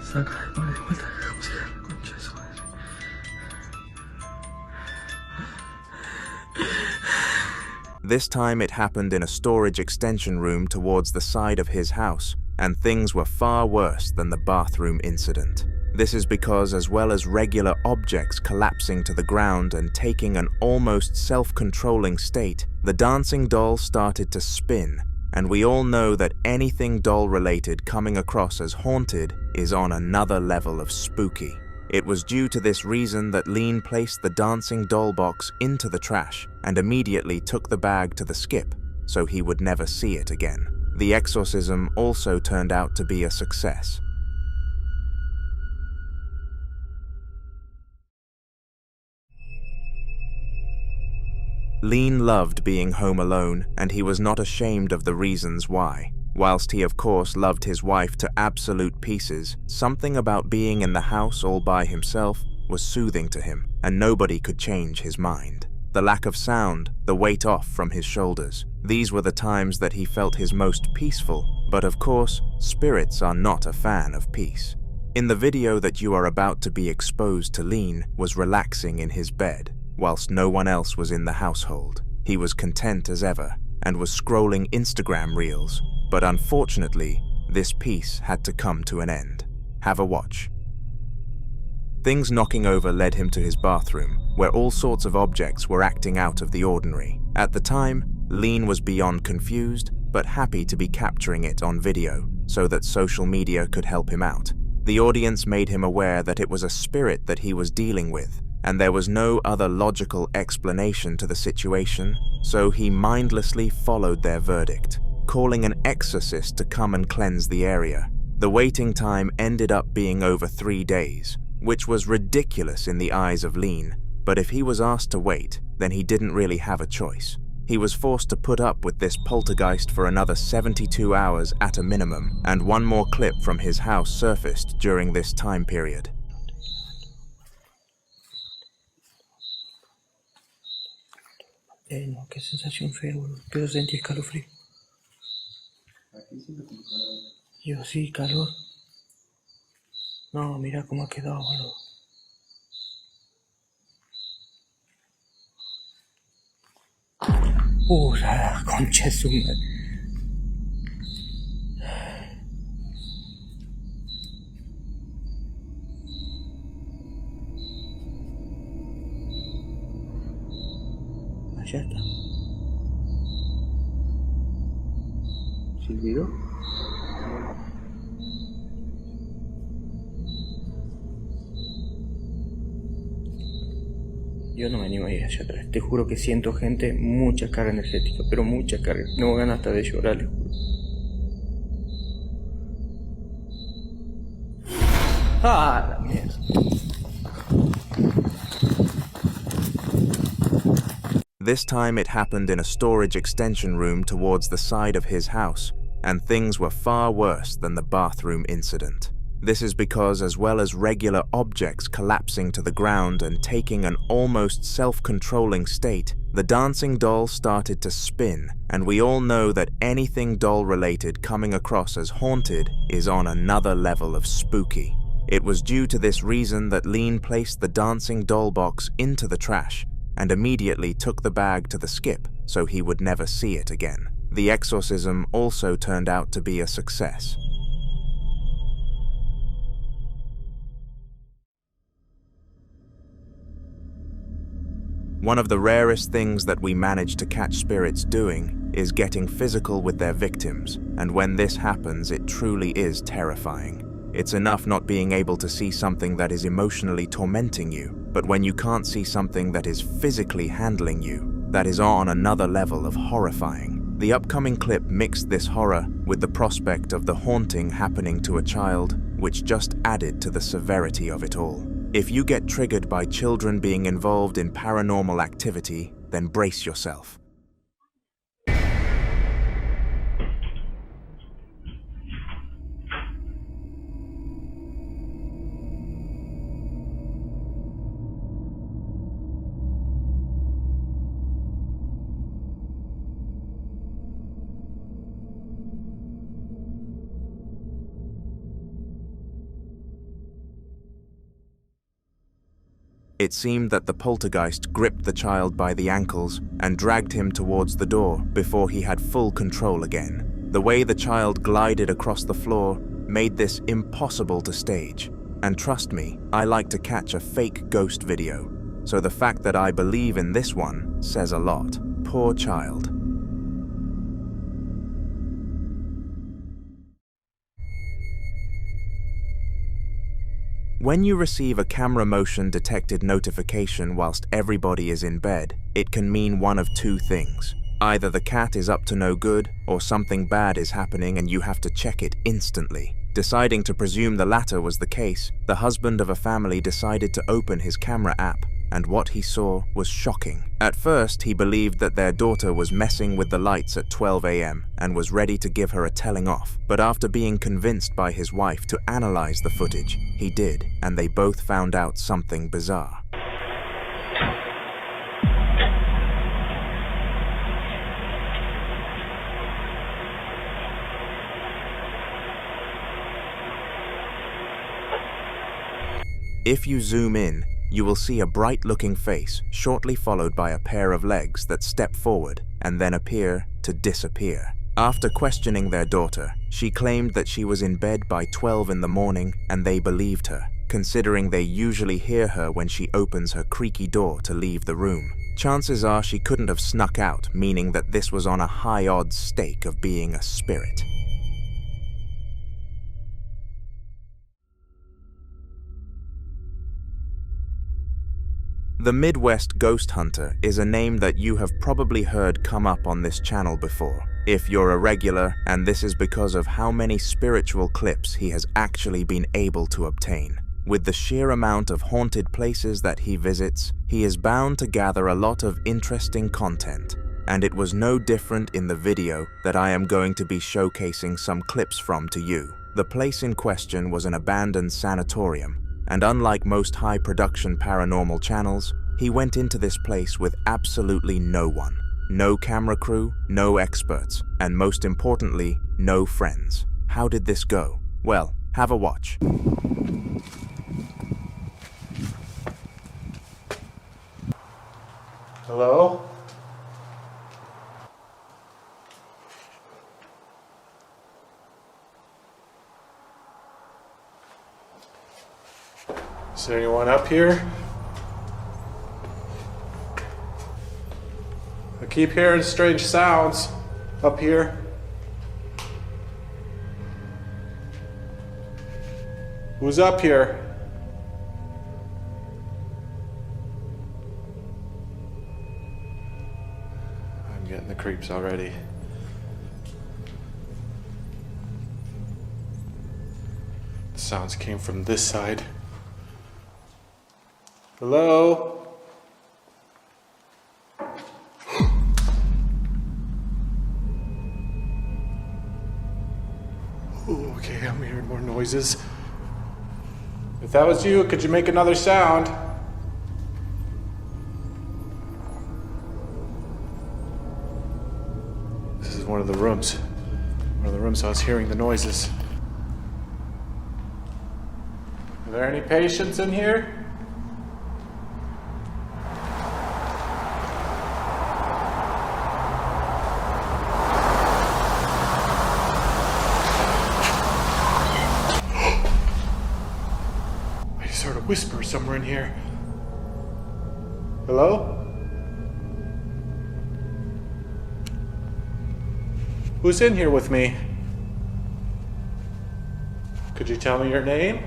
Se acaba de poner de vuelta la caja musical. La concha de su madre. This time it happened in a storage extension room towards the side of his house, and things were far worse than the bathroom incident. This is because, as well as regular objects collapsing to the ground and taking an almost self-controlling state, the dancing doll started to spin, and we all know that anything doll-related coming across as haunted is on another level of spooky. It was due to this reason that Lean placed the dancing doll box into the trash and immediately took the bag to the skip, so he would never see it again. The exorcism also turned out to be a success. Lean loved being home alone, and he was not ashamed of the reasons why. Whilst he of course loved his wife to absolute pieces, something about being in the house all by himself was soothing to him, and nobody could change his mind. The lack of sound, the weight off from his shoulders, these were the times that he felt his most peaceful, but of course, spirits are not a fan of peace. In the video that you are about to be exposed to, Lean was relaxing in his bed, whilst no one else was in the household. He was content as ever, and was scrolling Instagram reels, but unfortunately, this peace had to come to an end. Have a watch. Things knocking over led him to his bathroom, where all sorts of objects were acting out of the ordinary. At the time, Lean was beyond confused, but happy to be capturing it on video, so that social media could help him out. The audience made him aware that it was a spirit that he was dealing with, and there was no other logical explanation to the situation, so he mindlessly followed their verdict, calling an exorcist to come and cleanse the area. The waiting time ended up being over 3 days, which was ridiculous in the eyes of Lean, but if he was asked to wait, then he didn't really have a choice. He was forced to put up with this poltergeist for another 72 hours at a minimum, and one more clip from his house surfaced during this time period. No, qué sensación fea, boludo. Pero sentí escalofrío. Yo sí, calor. No, mira cómo ha quedado, boludo. La concha de su madre. Allá está. ¿Silbido? Yo no me animo a ir allá atrás. Te juro que siento gente, mucha carga energética, pero mucha carga. No ganas hasta de llorar, les juro. ¡Ah, la mierda! This time it happened in a storage extension room towards the side of his house, and things were far worse than the bathroom incident. This is because, as well as regular objects collapsing to the ground and taking an almost self-controlling state, the dancing doll started to spin, and we all know that anything doll-related coming across as haunted is on another level of spooky. It was due to this reason that Lean placed the dancing doll box into the trash and immediately took the bag to the skip so he would never see it again. The exorcism also turned out to be a success. One of the rarest things that we manage to catch spirits doing is getting physical with their victims, and when this happens, it truly is terrifying. It's enough not being able to see something that is emotionally tormenting you, but when you can't see something that is physically handling you, that is on another level of horrifying. The upcoming clip mixed this horror with the prospect of the haunting happening to a child, which just added to the severity of it all. If you get triggered by children being involved in paranormal activity, then brace yourself. It seemed that the poltergeist gripped the child by the ankles and dragged him towards the door before he had full control again. The way the child glided across the floor made this impossible to stage. And trust me, I like to catch a fake ghost video, so the fact that I believe in this one says a lot. Poor child. When you receive a camera motion detected notification whilst everybody is in bed, it can mean one of two things. Either the cat is up to no good, or something bad is happening and you have to check it instantly. Deciding to presume the latter was the case, the husband of a family decided to open his camera app and what he saw was shocking. At first, he believed that their daughter was messing with the lights at 12 a.m. and was ready to give her a telling off, but after being convinced by his wife to analyze the footage, he did, and they both found out something bizarre. If you zoom in, you will see a bright-looking face, shortly followed by a pair of legs that step forward and then appear to disappear. After questioning their daughter, she claimed that she was in bed by 12 in the morning and they believed her, considering they usually hear her when she opens her creaky door to leave the room. Chances are she couldn't have snuck out, meaning that this was on a high-odds stake of being a spirit. The Midwest Ghost Hunter is a name that you have probably heard come up on this channel before, if you're a regular, and this is because of how many spiritual clips he has actually been able to obtain. With the sheer amount of haunted places that he visits, he is bound to gather a lot of interesting content, and it was no different in the video that I am going to be showcasing some clips from to you. The place in question was an abandoned sanatorium, and unlike most high-production paranormal channels, he went into this place with absolutely no one. No camera crew, no experts, and most importantly, no friends. How did this go? Well, have a watch. Hello? Is there anyone up here? I keep hearing strange sounds up here. Who's up here? I'm getting the creeps already. The sounds came from this side. Hello? Ooh, okay, I'm hearing more noises. If that was you, could you make another sound? This is one of the rooms. One of the rooms I was hearing the noises. Are there any patients in here? Whisper somewhere in here. Hello? Who's in here with me? Could you tell me your name?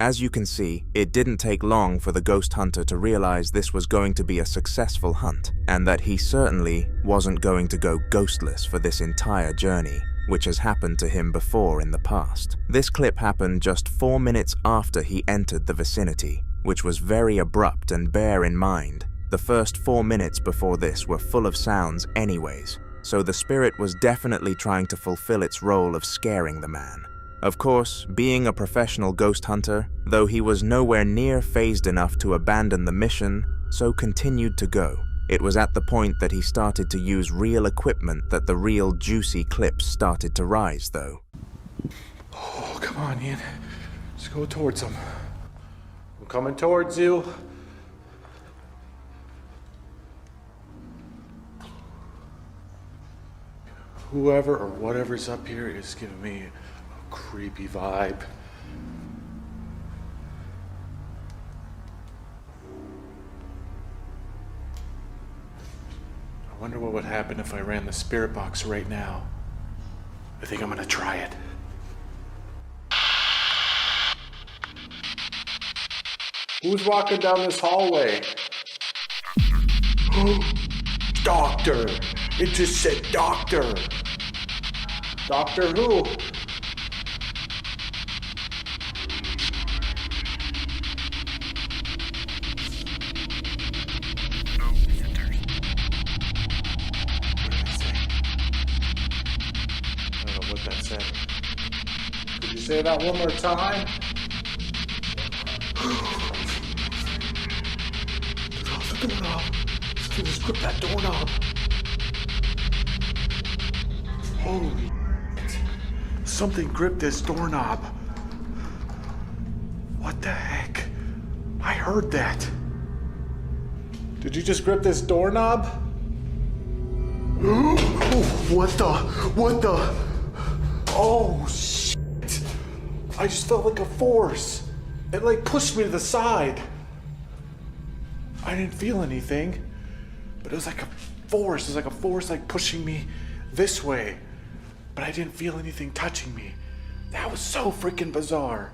As you can see, it didn't take long for the ghost hunter to realize this was going to be a successful hunt, and that he certainly wasn't going to go ghostless for this entire journey, which has happened to him before in the past. This clip happened just 4 minutes after he entered the vicinity, which was very abrupt, and bear in mind, the first 4 minutes before this were full of sounds anyways, so the spirit was definitely trying to fulfill its role of scaring the man. Of course, being a professional ghost hunter, though he was nowhere near phased enough to abandon the mission, so continued to go. It was at the point that he started to use real equipment that the real juicy clips started to rise, though. Oh, come on, Ian. Let's go towards him. I'm coming towards you. Whoever or whatever's up here is giving me a creepy vibe. I wonder what would happen if I ran the spirit box right now. I think I'm gonna try it. Who's walking down this hallway? Doctor! It just said doctor! Doctor who? said. Could you say that one more time? Close the doorknob. Just grip that doorknob. Holy shit. Something gripped this doorknob. What the heck? I heard that. Did you just grip this doorknob? What the? Oh, shit. I just felt like a force. It like pushed me to the side. I didn't feel anything, but it was like a force. It was like a force like pushing me this way, but I didn't feel anything touching me. That was so freaking bizarre.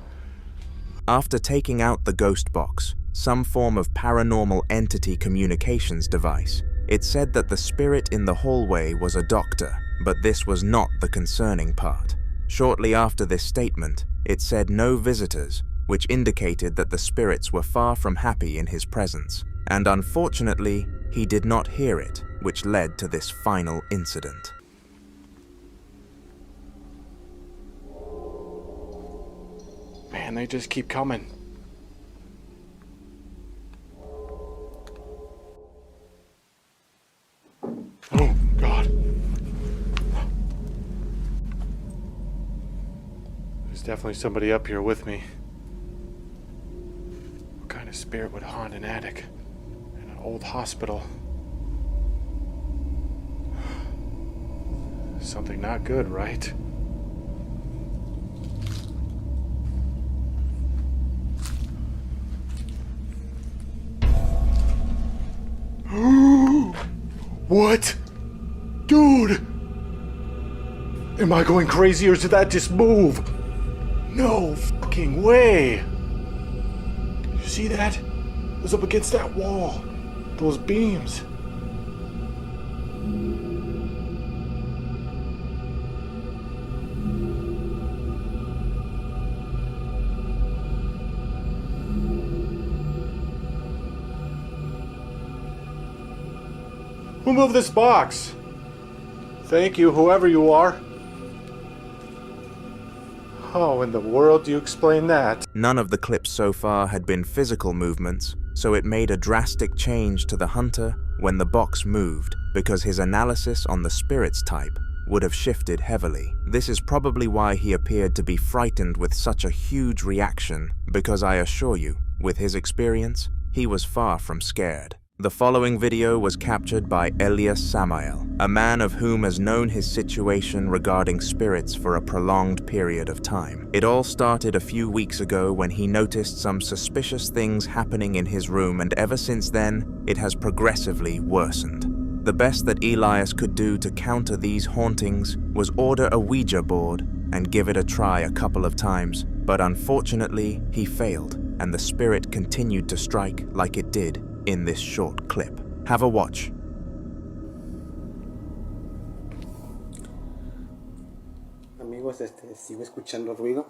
After taking out the ghost box, some form of paranormal entity communications device, it said that the spirit in the hallway was a doctor, but this was not the concerning part. Shortly after this statement, it said no visitors, which indicated that the spirits were far from happy in his presence, and unfortunately, he did not hear it, which led to this final incident. Man, they just keep coming. Oh, God. There's definitely somebody up here with me. What kind of spirit would haunt an attic in an old hospital? Something not good, right? What? Dude! Am I going crazy or did that just move? No fucking way! You see that? It was up against that wall. Those beams. Who moved this box? Thank you, whoever you are. How in the world do you explain that? None of the clips so far had been physical movements, so it made a drastic change to the hunter when the box moved, because his analysis on the spirit's type would have shifted heavily. This is probably why he appeared to be frightened with such a huge reaction, because I assure you, with his experience, he was far from scared. The following video was captured by Elias, a man of whom has known his situation regarding spirits for a prolonged period of time. It all started a few weeks ago when he noticed some suspicious things happening in his room, and ever since then, it has progressively worsened. The best that Elias could do to counter these hauntings was order a Ouija board and give it a try a couple of times, but unfortunately, he failed, and the spirit continued to strike like it did in this short clip. Have a watch. Amigos, sigo escuchando ruido.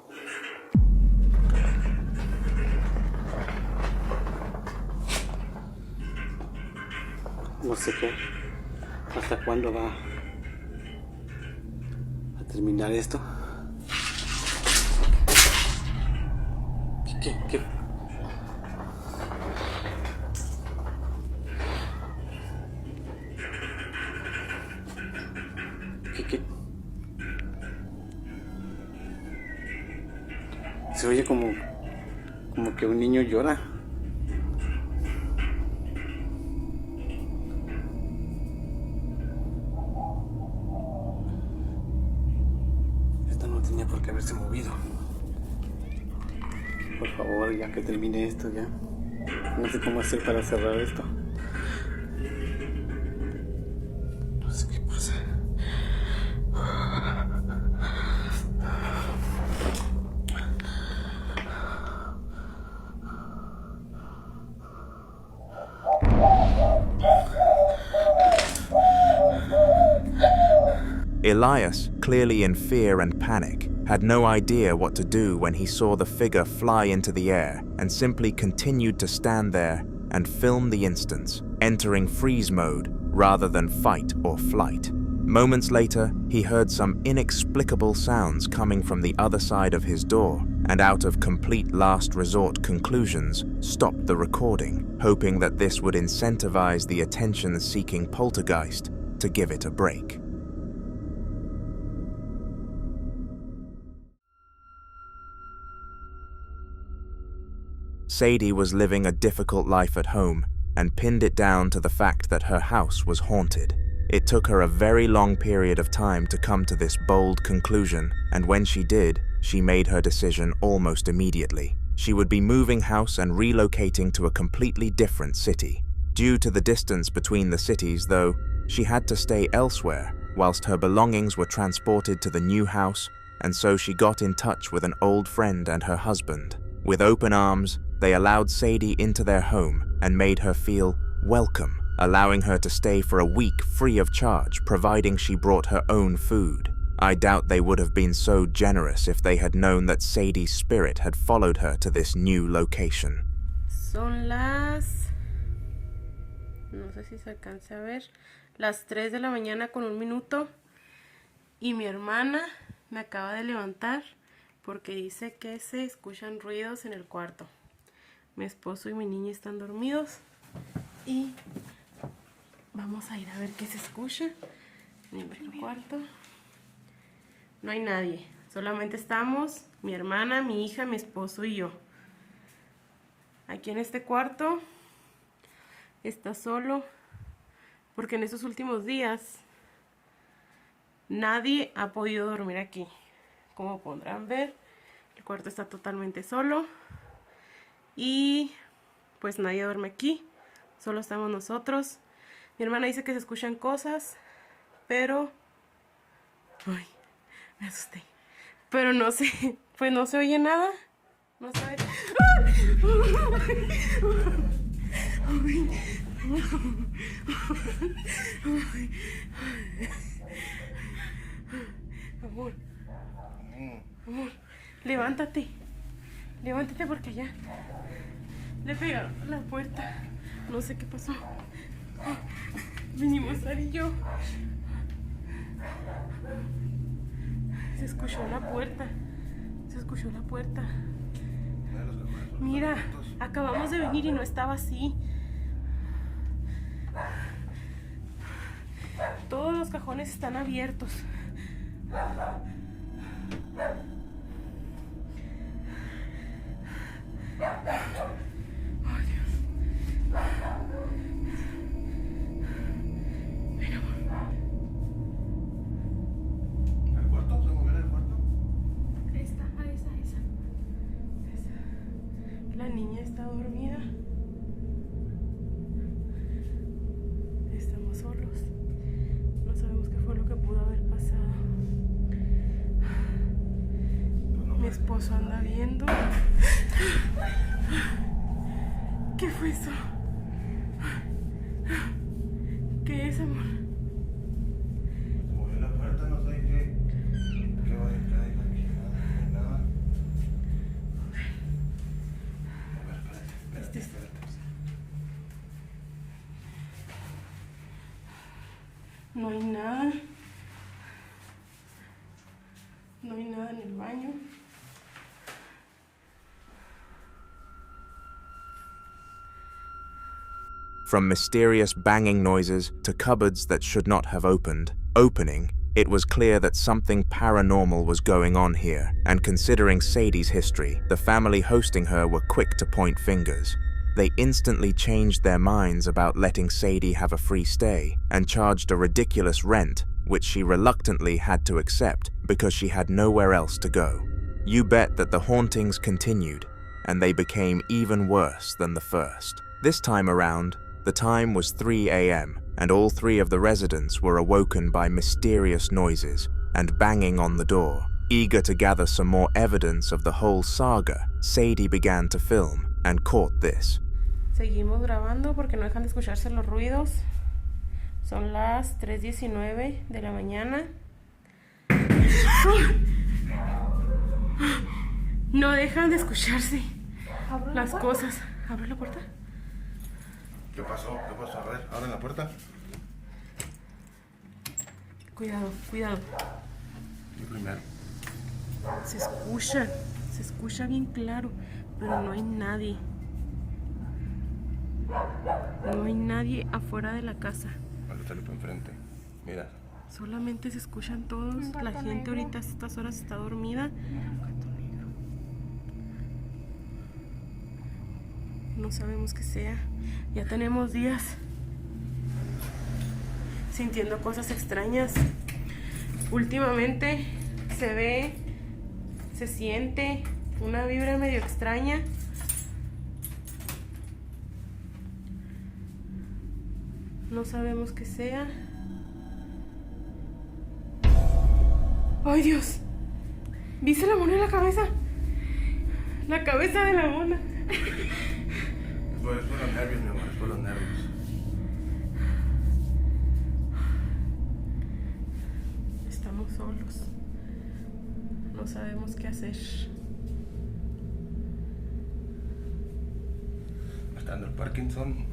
No sé qué, hasta cuándo va a terminar esto. ¿Qué? Se oye como que un niño llora. Esto no tenía por qué haberse movido. Por favor, ya que termine esto ya. No sé cómo hacer para cerrar esto. No sé qué pasa. Elias, clearly in fear and panic, had no idea what to do when he saw the figure fly into the air and simply continued to stand there and film the instance, entering freeze mode rather than fight or flight. Moments later, he heard some inexplicable sounds coming from the other side of his door, and out of complete last resort conclusions, stopped the recording, hoping that this would incentivize the attention-seeking poltergeist to give it a break. Sadi was living a difficult life at home and pinned it down to the fact that her house was haunted. It took her a very long period of time to come to this bold conclusion, and when she did, she made her decision almost immediately. She would be moving house and relocating to a completely different city. Due to the distance between the cities, though, she had to stay elsewhere whilst her belongings were transported to the new house, and so she got in touch with an old friend and her husband. With open arms, they allowed Sadi into their home and made her feel welcome, allowing her to stay for a week free of charge, providing she brought her own food. I doubt they would have been so generous if they had known that Sadi's spirit had followed her to this new location. Son las... no sé si se alcanza a ver, las 3 de la mañana con 1 minuto, y mi hermana me acaba de levantar porque dice que se escuchan ruidos en el cuarto. Mi esposo y mi niña están dormidos y vamos a ir a ver qué se escucha en el cuarto. No hay nadie, solamente estamos mi hermana, mi hija, mi esposo y yo. Aquí en este cuarto está solo porque en estos últimos días nadie ha podido dormir aquí. Como podrán ver, el cuarto está totalmente solo y pues nadie duerme aquí, solo estamos nosotros. Mi hermana dice que se escuchan cosas, pero... ay, me asusté. Pero no sé, pues no se oye nada. No se oye... Amor, amor, levántate. Levántate porque allá le pegaron a la puerta. No sé qué pasó. Vinimos Sadi y yo. Se escuchó la puerta. Se escuchó la puerta. Mira, acabamos de venir y no estaba así. Todos los cajones están abiertos. Ay, Dios. Ven, amor. ¿El cuarto? ¿Se movió en el cuarto? Esa. La niña está dormida. Estamos solos. No sabemos qué fue lo que pudo haber pasado. Mi esposo anda viendo. ¿Qué fue eso? ¿Qué es, amor? Se movió la puerta, no sé qué va a entrar aquí. Nada. A ver, espérate. No hay nada. No hay nada en el baño. From mysterious banging noises to cupboards that should not have opening, it was clear that something paranormal was going on here, and considering Sadi's history, the family hosting her were quick to point fingers. They instantly changed their minds about letting Sadi have a free stay and charged a ridiculous rent, which she reluctantly had to accept because she had nowhere else to go. You bet that the hauntings continued, and they became even worse than the first. This time around, the time was 3 a.m., and all 3 of the residents were awoken by mysterious noises and banging on the door. Eager to gather some more evidence of the whole saga, Sadi began to film and caught this. Seguimos grabando porque no dejan de escucharse los ruidos. Son las 3:19 de la mañana. No dejan de escucharse las cosas. ¿Abre la puerta? ¿Qué pasó? A ver, abren la puerta. Cuidado, cuidado. Yo primero. Se escucha bien claro, pero no hay nadie. No hay nadie afuera de la casa. Sale para enfrente. Mira. Solamente se escuchan todos. La gente ahorita a estas horas está dormida. No sabemos qué sea. Ya tenemos días sintiendo cosas extrañas. Últimamente se siente una vibra medio extraña. No sabemos qué sea. ¡Ay, Dios! ¿Viste la mona en la cabeza? La cabeza de la mona. Es por los nervios, mi amor, es por los nervios. Estamos solos. No sabemos qué hacer. Me está dando el Parkinson.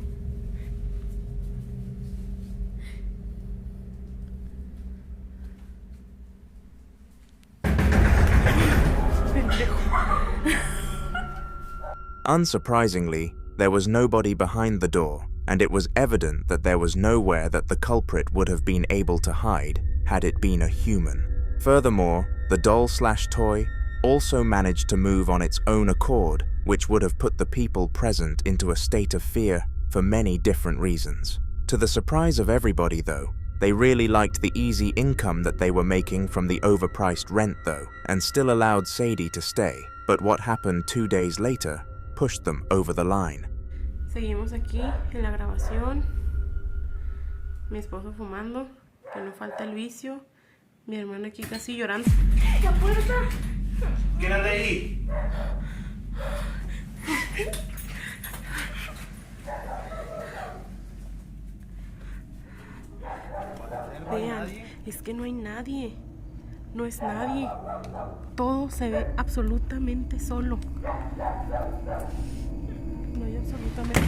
Unsurprisingly, there was nobody behind the door, and it was evident that there was nowhere that the culprit would have been able to hide had it been a human. Furthermore, the doll/toy also managed to move on its own accord, which would have put the people present into a state of fear for many different reasons. To the surprise of everybody, though, they really liked the easy income that they were making from the overpriced rent, though, and still allowed Sadi to stay. But what happened 2 days later pushed them over the line. Seguimos aquí en la grabación. Mi esposo fumando, que no falta el vicio. Mi hermana aquí casi llorando. ¡La puerta! ¿Quién anda ahí? Vean, es que no hay nadie. No es nadie. Todo se ve absolutamente solo. No hay absolutamente...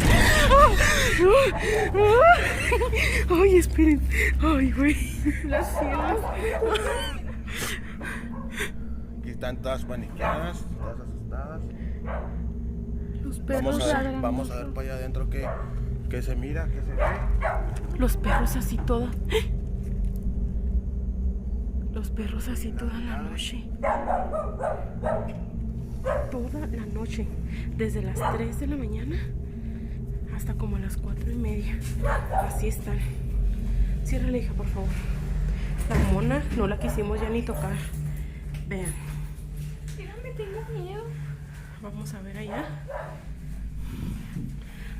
¡Ay, esperen! ¡Ay, güey! Las cielas. Aquí están todas paniqueadas, todas asustadas. Los perros ladran. Vamos a ver para allá adentro qué se mira, qué se ve. Los perros así toda... Los perros así toda la noche. Toda la noche. Desde las 3 de la mañana hasta como a las 4:30. Así están. Ciérrale, hija, por favor. La mona no la quisimos ya ni tocar. Vean. Dígame, tengo miedo. Vamos a ver allá.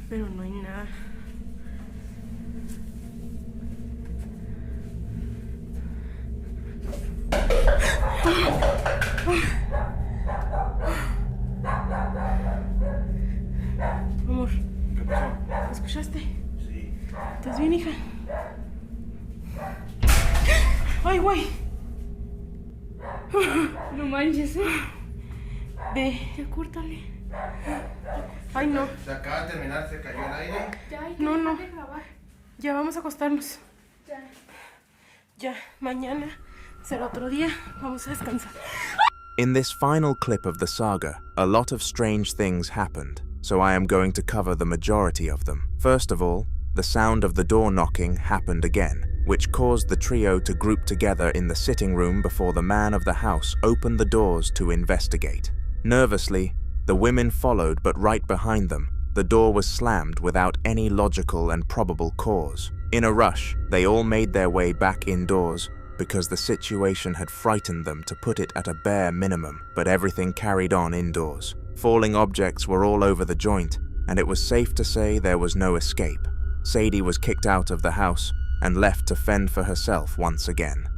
Pero no hay nada. Amor, ¿Qué pasó? ¿escuchaste? Sí. ¿Estás bien, hija? ¡Ay, güey! No manches, Ve, ya córtale. Ay, no. Se acaba de terminar, se cayó el aire. Ya hay que No, no. dejar de grabar. Ya vamos a acostarnos. Ya. Ya, mañana será otro día. Vamos a descansar. In this final clip of the saga, a lot of strange things happened, so I am going to cover the majority of them. First of all, the sound of the door knocking happened again, which caused the trio to group together in the sitting room before the man of the house opened the doors to investigate. Nervously, the women followed, but right behind them, the door was slammed without any logical and probable cause. In a rush, they all made their way back indoors, because the situation had frightened them to put it at a bare minimum, but everything carried on indoors. Falling objects were all over the joint, and it was safe to say there was no escape. Sadi was kicked out of the house and left to fend for herself once again.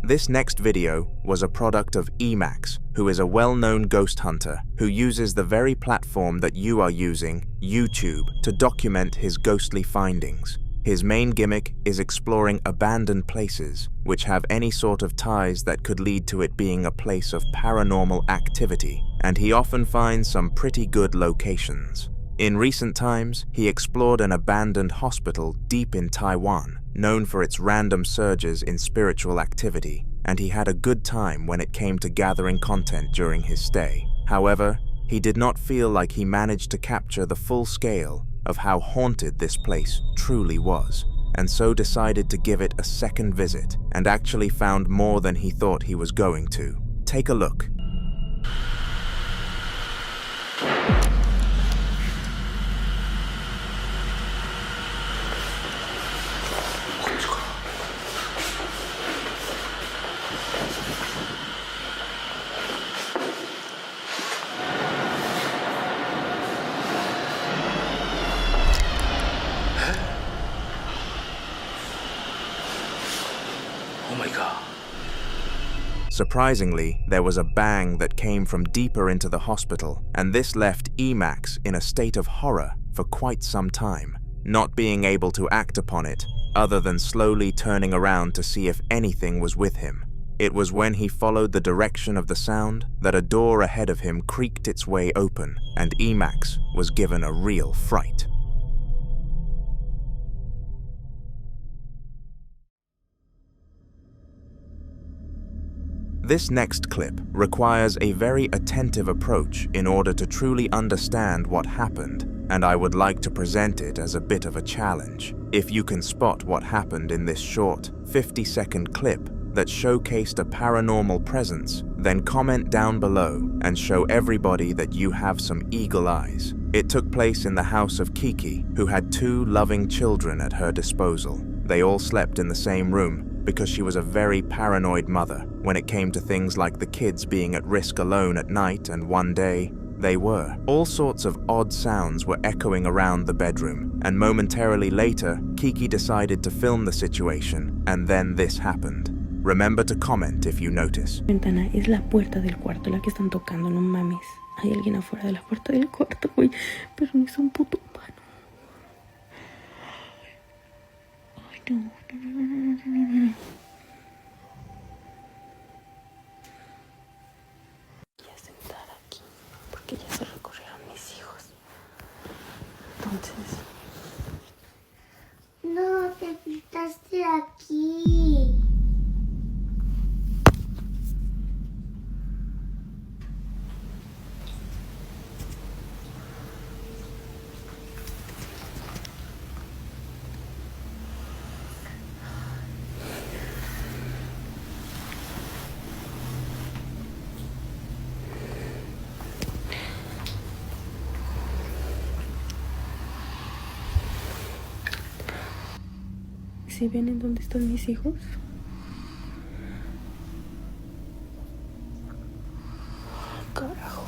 This next video was a product of Emax, who is a well-known ghost hunter who uses the very platform that you are using, YouTube, to document his ghostly findings. His main gimmick is exploring abandoned places which have any sort of ties that could lead to it being a place of paranormal activity, and he often finds some pretty good locations. In recent times, he explored an abandoned hospital deep in Taiwan, known for its random surges in spiritual activity, and he had a good time when it came to gathering content during his stay. However, he did not feel like he managed to capture the full scale of how haunted this place truly was, and so decided to give it a second visit, and actually found more than he thought he was going to. Take a look. Surprisingly, there was a bang that came from deeper into the hospital, and this left Emax in a state of horror for quite some time, not being able to act upon it other than slowly turning around to see if anything was with him. It was when he followed the direction of the sound that a door ahead of him creaked its way open, and Emax was given a real fright. This next clip requires a very attentive approach in order to truly understand what happened, and I would like to present it as a bit of a challenge. If you can spot what happened in this short, 50-second clip that showcased a paranormal presence, then comment down below and show everybody that you have some eagle eyes. It took place in the house of Kiki, who had 2 loving children at her disposal. They all slept in the same room, because she was a very paranoid mother when it came to things like the kids being at risk alone at night, and one day, they were. All sorts of odd sounds were echoing around the bedroom, and momentarily later, Kiki decided to film the situation, and then this happened. Remember to comment if you notice. Ventana es la puerta del cuarto, la que están tocando, no mames. Hay alguien afuera de la puerta del cuarto, güey, pero no es un puto humano. Ay, no. Voy a sentar aquí porque ya se recorrieron mis hijos. Entonces. No, te pintaste aquí. ¿Sí ven en dónde están mis hijos? Carajo.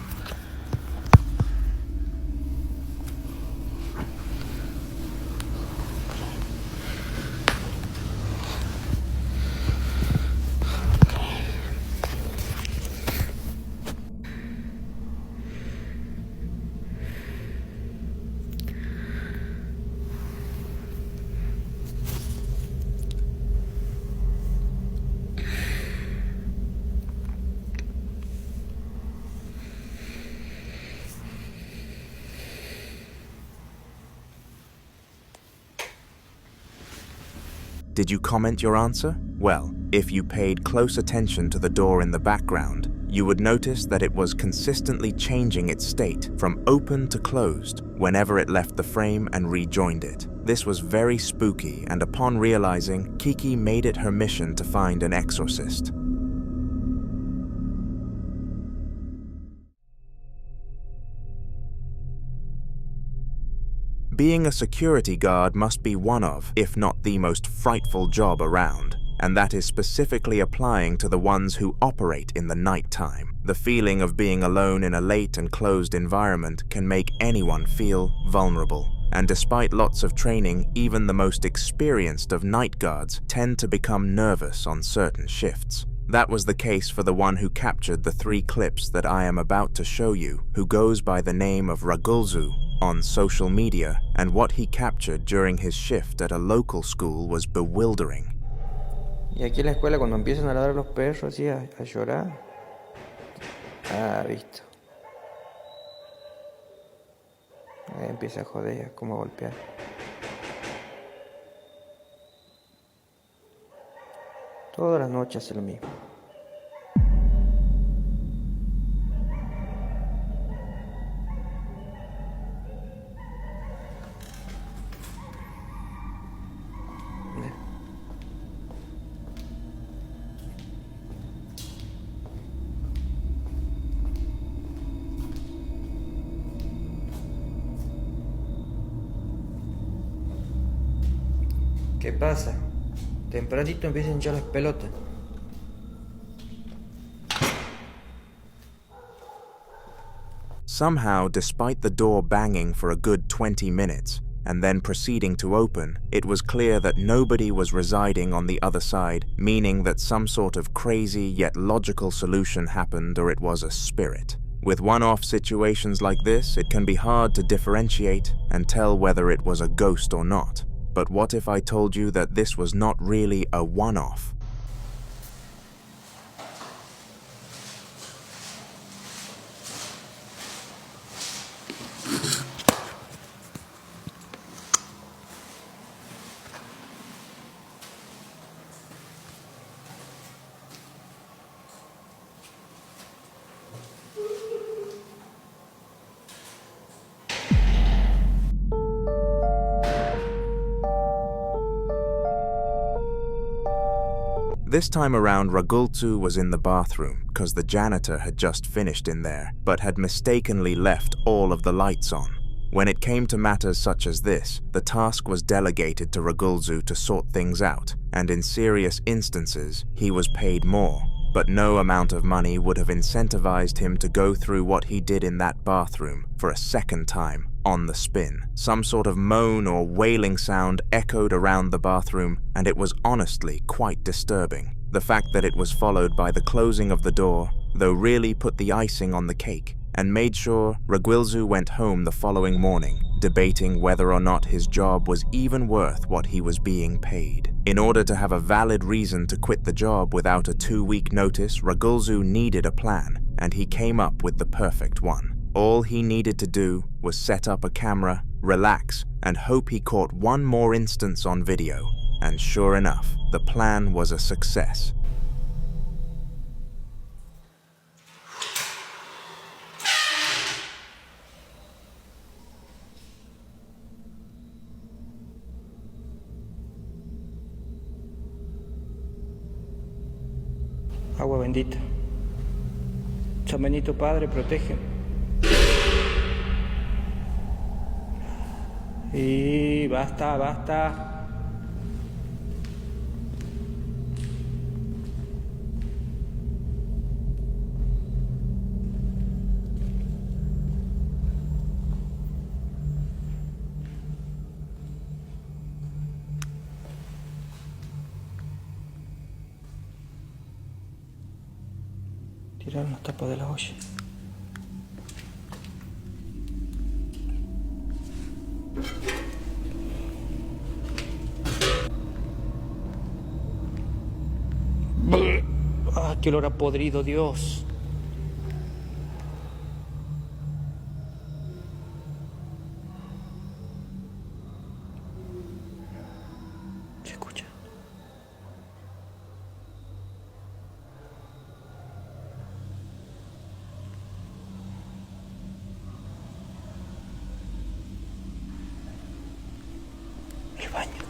Did you comment your answer? Well, if you paid close attention to the door in the background, you would notice that it was consistently changing its state from open to closed whenever it left the frame and rejoined it. This was very spooky, and upon realizing, Kiki made it her mission to find an exorcist. Being a security guard must be one of, if not the most frightful job around, and that is specifically applying to the ones who operate in the night time. The feeling of being alone in a late and closed environment can make anyone feel vulnerable, and despite lots of training, even the most experienced of night guards tend to become nervous on certain shifts. That was the case for the one who captured the 3 clips that I am about to show you, who goes by the name of Ragulu on social media, and what he captured during his shift at a local school was bewildering. Y aquí en la escuela cuando empiezan a ladrar los perros así a llorar. Ah, visto. empieza a joder, como a golpear. Todas las noches hace lo mismo. ¿Qué pasa? Tempranito empiezan a hinchar las pelotas. Somehow, despite the door banging for a good 20 minutes, and then proceeding to open, it was clear that nobody was residing on the other side, meaning that some sort of crazy yet logical solution happened, or it was a spirit. With one-off situations like this, it can be hard to differentiate and tell whether it was a ghost or not. But what if I told you that this was not really a one-off? This time around, Ragulu was in the bathroom because the janitor had just finished in there, but had mistakenly left all of the lights on. When it came to matters such as this, the task was delegated to Ragulu to sort things out, and in serious instances, he was paid more. But no amount of money would have incentivized him to go through what he did in that bathroom for a second time, on the spin. Some sort of moan or wailing sound echoed around the bathroom, and it was honestly quite disturbing. The fact that it was followed by the closing of the door, though, really put the icing on the cake, and made sure Ragulu went home the following morning, debating whether or not his job was even worth what he was being paid. In order to have a valid reason to quit the job without a 2-week notice, Ragulu needed a plan, and he came up with the perfect one. All he needed to do was set up a camera, relax, and hope he caught one more instance on video. And sure enough, the plan was a success. Agua bendita. San Benito Padre, protege. Y basta, basta. Tirar las tapas de la olla. ¡Ah, qué olor a podrido, Dios! ¿Se escucha? El baño.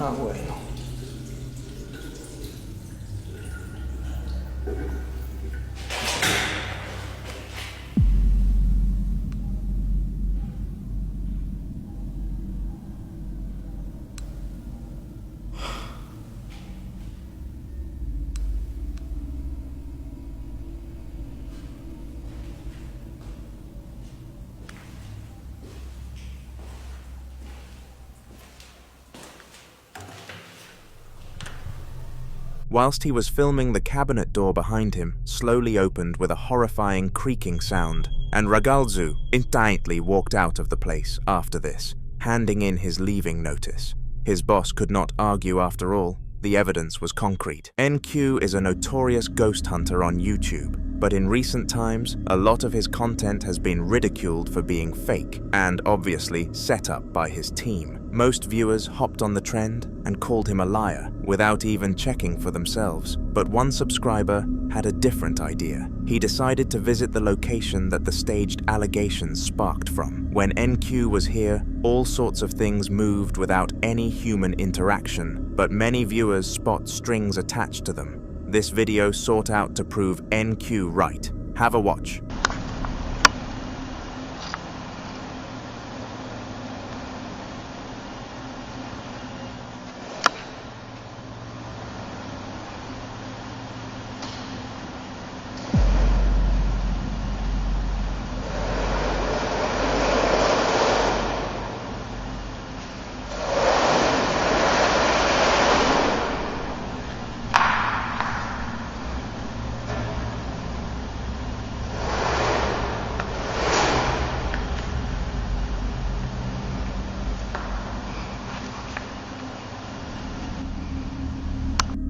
Ah, bueno. Whilst he was filming, the cabinet door behind him slowly opened with a horrifying creaking sound, and Ragulu instantly walked out of the place after this, handing in his leaving notice. His boss could not argue after all. The evidence was concrete. NQ is a notorious ghost hunter on YouTube, but in recent times, a lot of his content has been ridiculed for being fake and obviously set up by his team. Most viewers hopped on the trend and called him a liar without even checking for themselves. But one subscriber had a different idea. He decided to visit the location that the staged allegations sparked from. When NQ was here, all sorts of things moved without any human interaction, but many viewers spot strings attached to them. This video sought out to prove NQ right. Have a watch.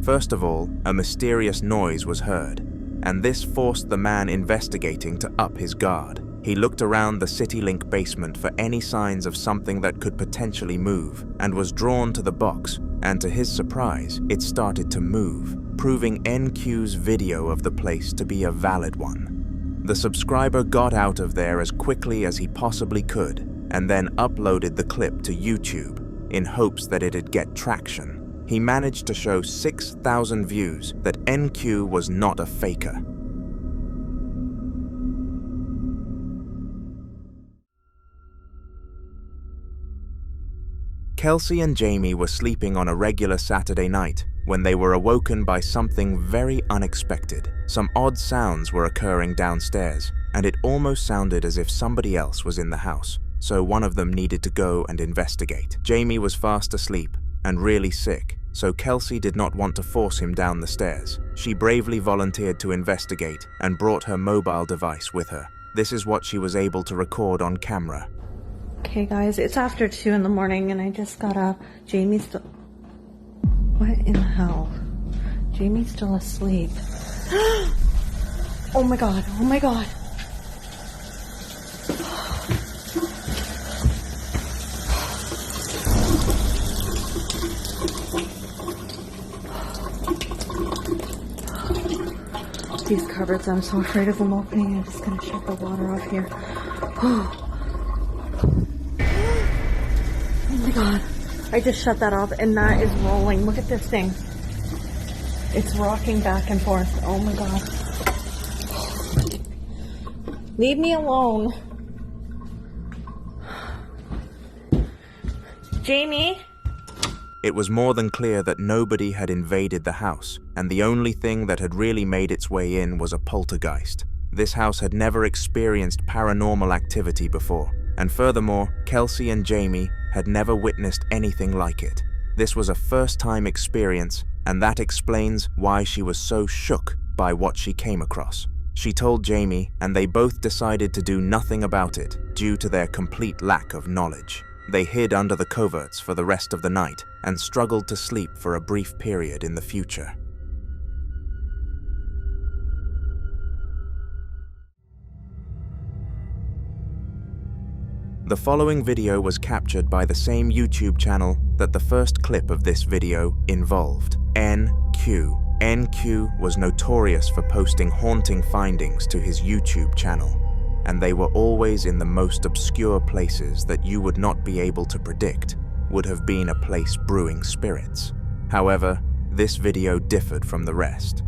First of all, a mysterious noise was heard, and this forced the man investigating to up his guard. He looked around the CityLink basement for any signs of something that could potentially move, and was drawn to the box, and to his surprise, it started to move, proving NQ's video of the place to be a valid one. The subscriber got out of there as quickly as he possibly could, and then uploaded the clip to YouTube, in hopes that it'd get traction. He managed to show 6,000 views that NQ was not a faker. Kelsey and Jamie were sleeping on a regular Saturday night when they were awoken by something very unexpected. Some odd sounds were occurring downstairs, and it almost sounded as if somebody else was in the house, so one of them needed to go and investigate. Jamie was fast asleep and really sick, so Kelsey did not want to force him down the stairs. She bravely volunteered to investigate and brought her mobile device with her. This is what she was able to record on camera. Okay guys, it's after 2 in the morning and I just got up. Jamie's still... What in the hell? Jamie's still asleep. Oh my god, oh my god. These cupboards, I'm so afraid of them opening. I'm just gonna shut the water off here. Oh my god. I just shut that off and that is rolling. Look at this thing. It's rocking back and forth. Oh my god. Leave me alone. Jamie? It was more than clear that nobody had invaded the house, and the only thing that had really made its way in was a poltergeist. This house had never experienced paranormal activity before, and furthermore, Kelsey and Jamie had never witnessed anything like it. This was a first-time experience, and that explains why she was so shook by what she came across. She told Jamie, and they both decided to do nothing about it due to their complete lack of knowledge. They hid under the coverts for the rest of the night and struggled to sleep for a brief period in the future. The following video was captured by the same YouTube channel that the first clip of this video involved, NQ. NQ was notorious for posting haunting findings to his YouTube channel, and they were always in the most obscure places that you would not be able to predict would have been a place brewing spirits. However, this video differed from the rest.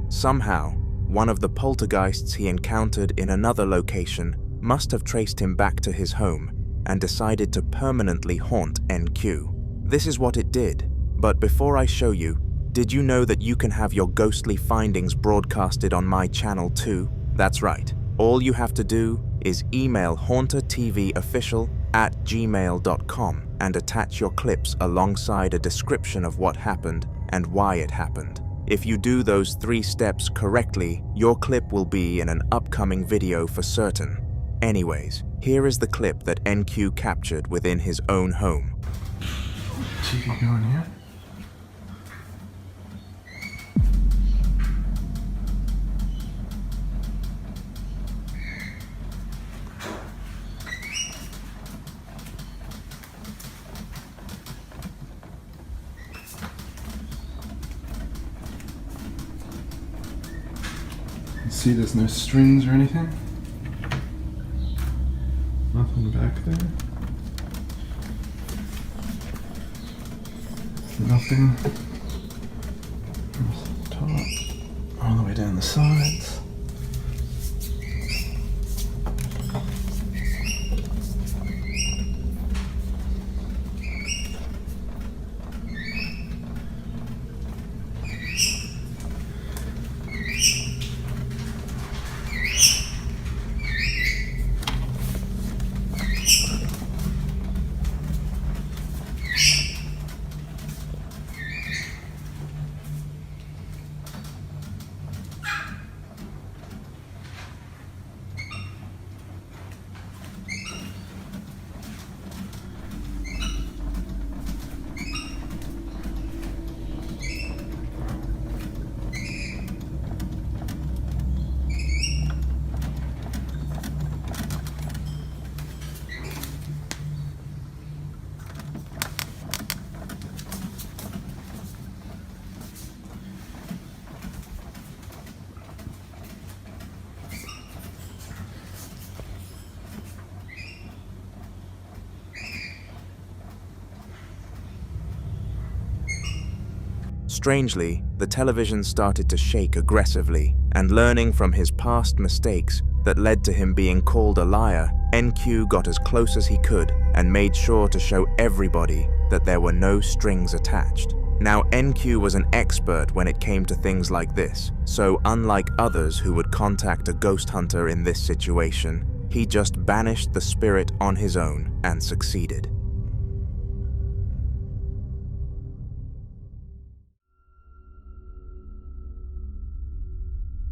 Somehow, one of the poltergeists he encountered in another location must have traced him back to his home and decided to permanently haunt NQ. This is what it did, but before I show you, did you know that you can have your ghostly findings broadcasted on my channel too? That's right. All you have to do is email hauntertvofficial@gmail.com and attach your clips alongside a description of what happened and why it happened. If you do those 3 steps correctly, your clip will be in an upcoming video for certain. Anyways, here is the clip that NQ captured within his own home. Kiki, go in here. See, there's no strings or anything. Nothing back there. Nothing from the top all the way down the sides. Strangely, the television started to shake aggressively, and learning from his past mistakes that led to him being called a liar, NQ got as close as he could and made sure to show everybody that there were no strings attached. Now, NQ was an expert when it came to things like this, so unlike others who would contact a ghost hunter in this situation, he just banished the spirit on his own and succeeded.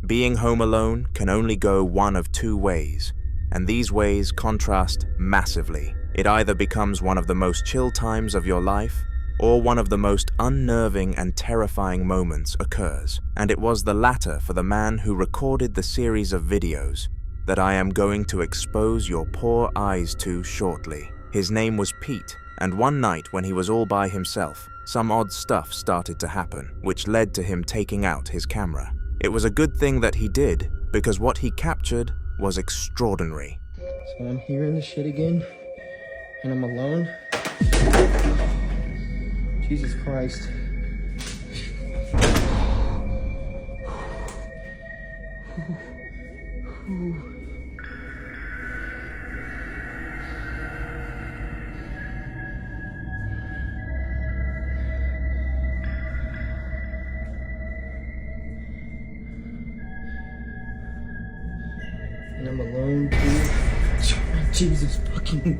Being home alone can only go one of 2 ways, and these ways contrast massively. It either becomes one of the most chill times of your life, or one of the most unnerving and terrifying moments occurs, and it was the latter for the man who recorded the series of videos that I am going to expose your poor eyes to shortly. His name was Pete, and one night when he was all by himself, some odd stuff started to happen, which led to him taking out his camera. It was a good thing that he did, because what he captured was extraordinary. So I'm hearing the shit again, and I'm alone. Jesus Christ. And I'm alone, dude. Jesus fucking...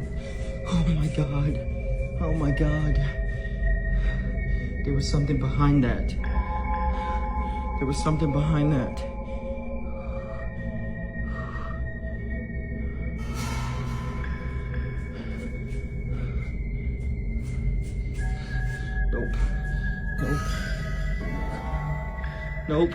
Oh my God. Oh my God. There was something behind that. There was something behind that. Nope. Nope. Nope.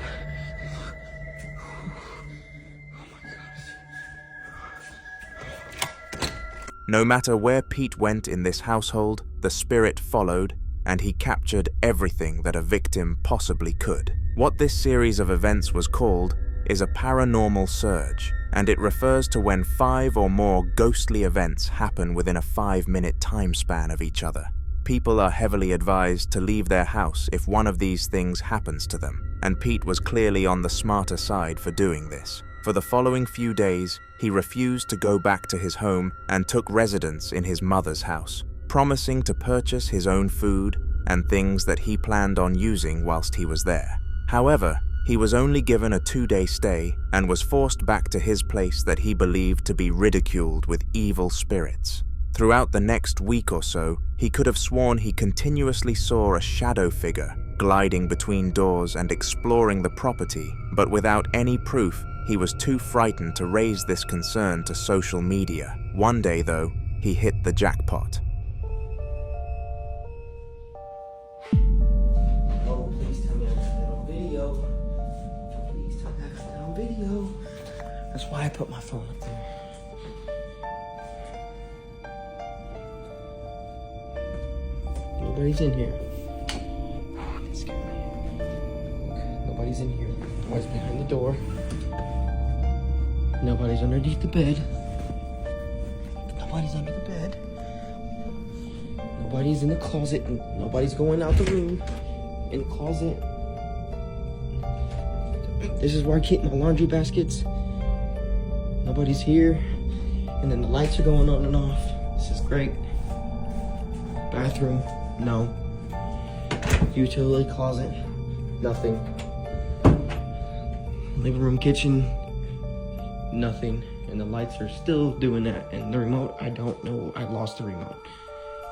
No matter where Pete went in this household, the spirit followed, and he captured everything that a victim possibly could. What this series of events was called is a paranormal surge, and it refers to when 5 or more ghostly events happen within a 5-minute time span of each other. People are heavily advised to leave their house if one of these things happens to them, and Pete was clearly on the smarter side for doing this. For the following few days, he refused to go back to his home and took residence in his mother's house, promising to purchase his own food and things that he planned on using whilst he was there. However, he was only given a 2-day stay and was forced back to his place that he believed to be ridiculed with evil spirits. Throughout the next week or so, he could have sworn he continuously saw a shadow figure gliding between doors and exploring the property, but without any proof, he was too frightened to raise this concern to social media. One day, though, he hit the jackpot. Oh, please tell me I got that on video. Please tell me I got that on video. That's why I put my phone up there. Nobody's in here. Oh, that scared me. Nobody's in here. Nobody's behind the door. Nobody's underneath the bed. Nobody's under the bed. Nobody's in the closet. Nobody's going out the room. In the closet. This is where I keep my laundry baskets. Nobody's here. And then the lights are going on and off. This is great. Bathroom. No. Utility closet. Nothing. Living room, kitchen. Nothing. And the lights are still doing that. And the remote, I don't know. I lost the remote.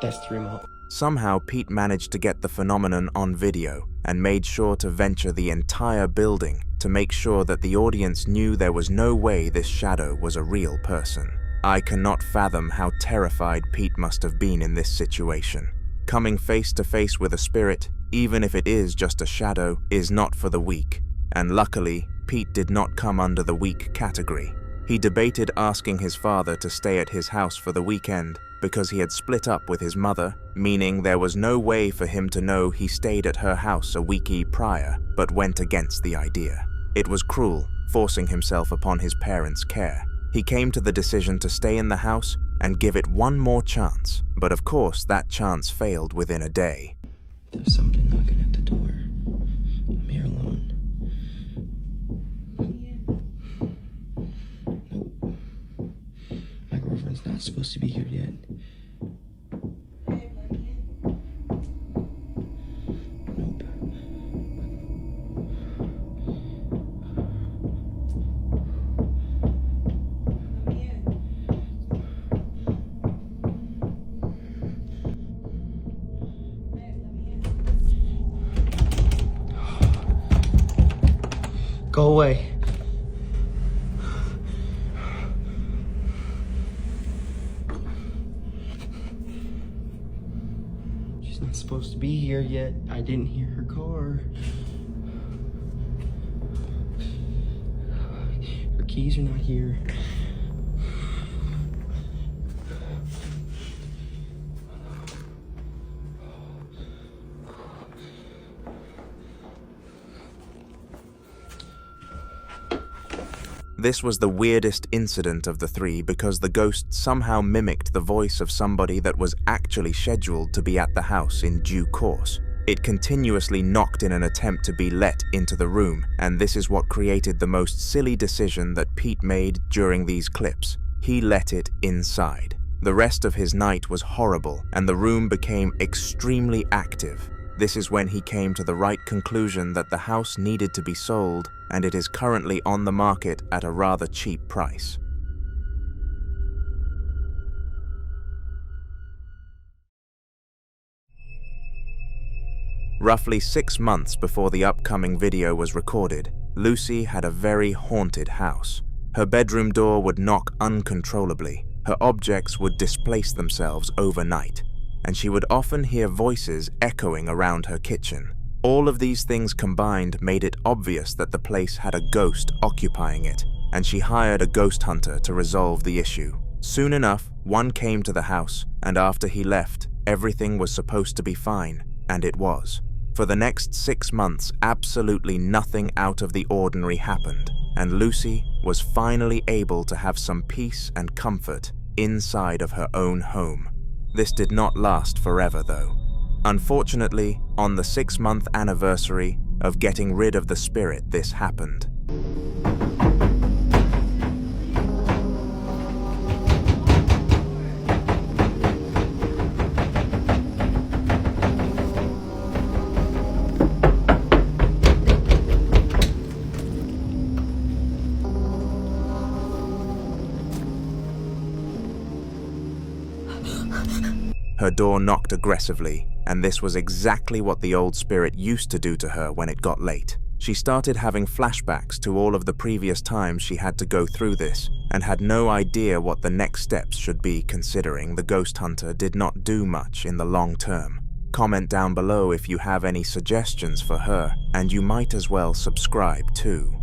That's the remote. Somehow, Pete managed to get the phenomenon on video and made sure to venture the entire building to make sure that the audience knew there was no way this shadow was a real person. I cannot fathom how terrified Pete must have been in this situation. Coming face to face with a spirit, even if it is just a shadow, is not for the weak. And luckily, Pete did not come under the weak category. He debated asking his father to stay at his house for the weekend because he had split up with his mother, meaning there was no way for him to know he stayed at her house a week prior, but went against the idea. It was cruel, forcing himself upon his parents' care. He came to the decision to stay in the house and give it one more chance, but of course that chance failed within a day. There's somebody knocking at the door. I'm here alone. Nope. My girlfriend's not supposed to be here yet. Nope. Go away. She's not supposed to be here yet. I didn't hear her car. Her keys are not here. This was the weirdest incident of the three because the ghost somehow mimicked the voice of somebody that was actually scheduled to be at the house in due course. It continuously knocked in an attempt to be let into the room, and this is what created the most silly decision that Pete made during these clips. He let it inside. The rest of his night was horrible, and the room became extremely active. This is when he came to the right conclusion that the house needed to be sold, and it is currently on the market at a rather cheap price. Roughly 6 months before the upcoming video was recorded, Lucy had a very haunted house. Her bedroom door would knock uncontrollably, her objects would displace themselves overnight, and she would often hear voices echoing around her kitchen. All of these things combined made it obvious that the place had a ghost occupying it, and she hired a ghost hunter to resolve the issue. Soon enough, one came to the house, and after he left, everything was supposed to be fine, and it was. For the next 6 months, absolutely nothing out of the ordinary happened, and Lucy was finally able to have some peace and comfort inside of her own home. This did not last forever, though. Unfortunately, on the 6-month anniversary of getting rid of the spirit, this happened. Her door knocked aggressively, and this was exactly what the old spirit used to do to her when it got late. She started having flashbacks to all of the previous times she had to go through this, and had no idea what the next steps should be, considering the ghost hunter did not do much in the long term. Comment down below if you have any suggestions for her, and you might as well subscribe too.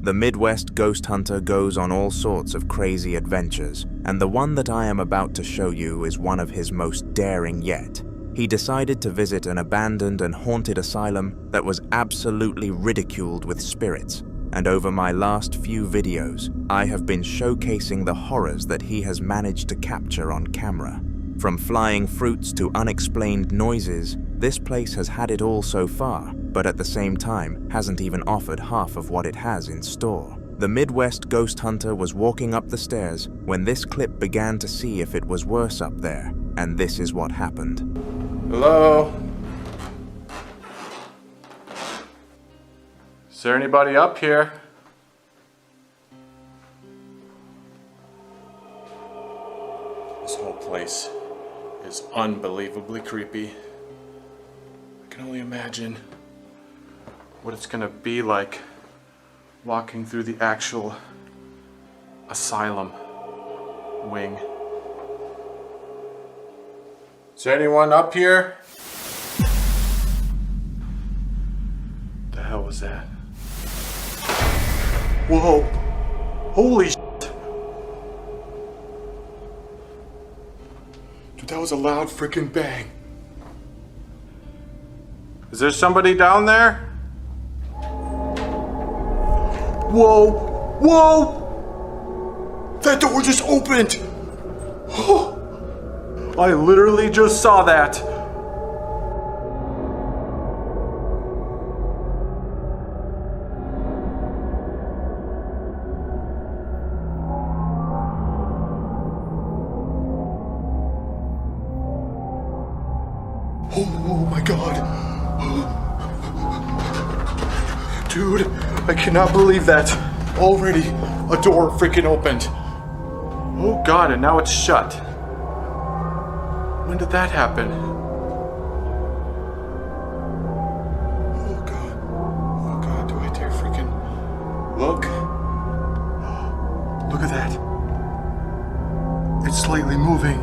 The Midwest ghost hunter goes on all sorts of crazy adventures, and the one that I am about to show you is one of his most daring yet. He decided to visit an abandoned and haunted asylum that was absolutely ridiculed with spirits, and over my last few videos, I have been showcasing the horrors that he has managed to capture on camera. From flying fruits to unexplained noises, this place has had it all so far, but at the same time hasn't even offered half of what it has in store. The Midwest ghost hunter was walking up the stairs when this clip began to see if it was worse up there, and this is what happened. Hello? Is there anybody up here? This whole place is unbelievably creepy. I can only imagine what it's gonna be like walking through the actual asylum wing. Is there anyone up here? The hell was that? Whoa! Holy shit! Dude, that was a loud freaking bang. Is there somebody down there? Whoa! Whoa! That door just opened! I literally just saw that! Oh my god! Dude, I cannot believe that. Already a door freaking opened. Oh god, and now it's shut. When did that happen? Oh god, do I dare freaking look? Look at that. It's slightly moving.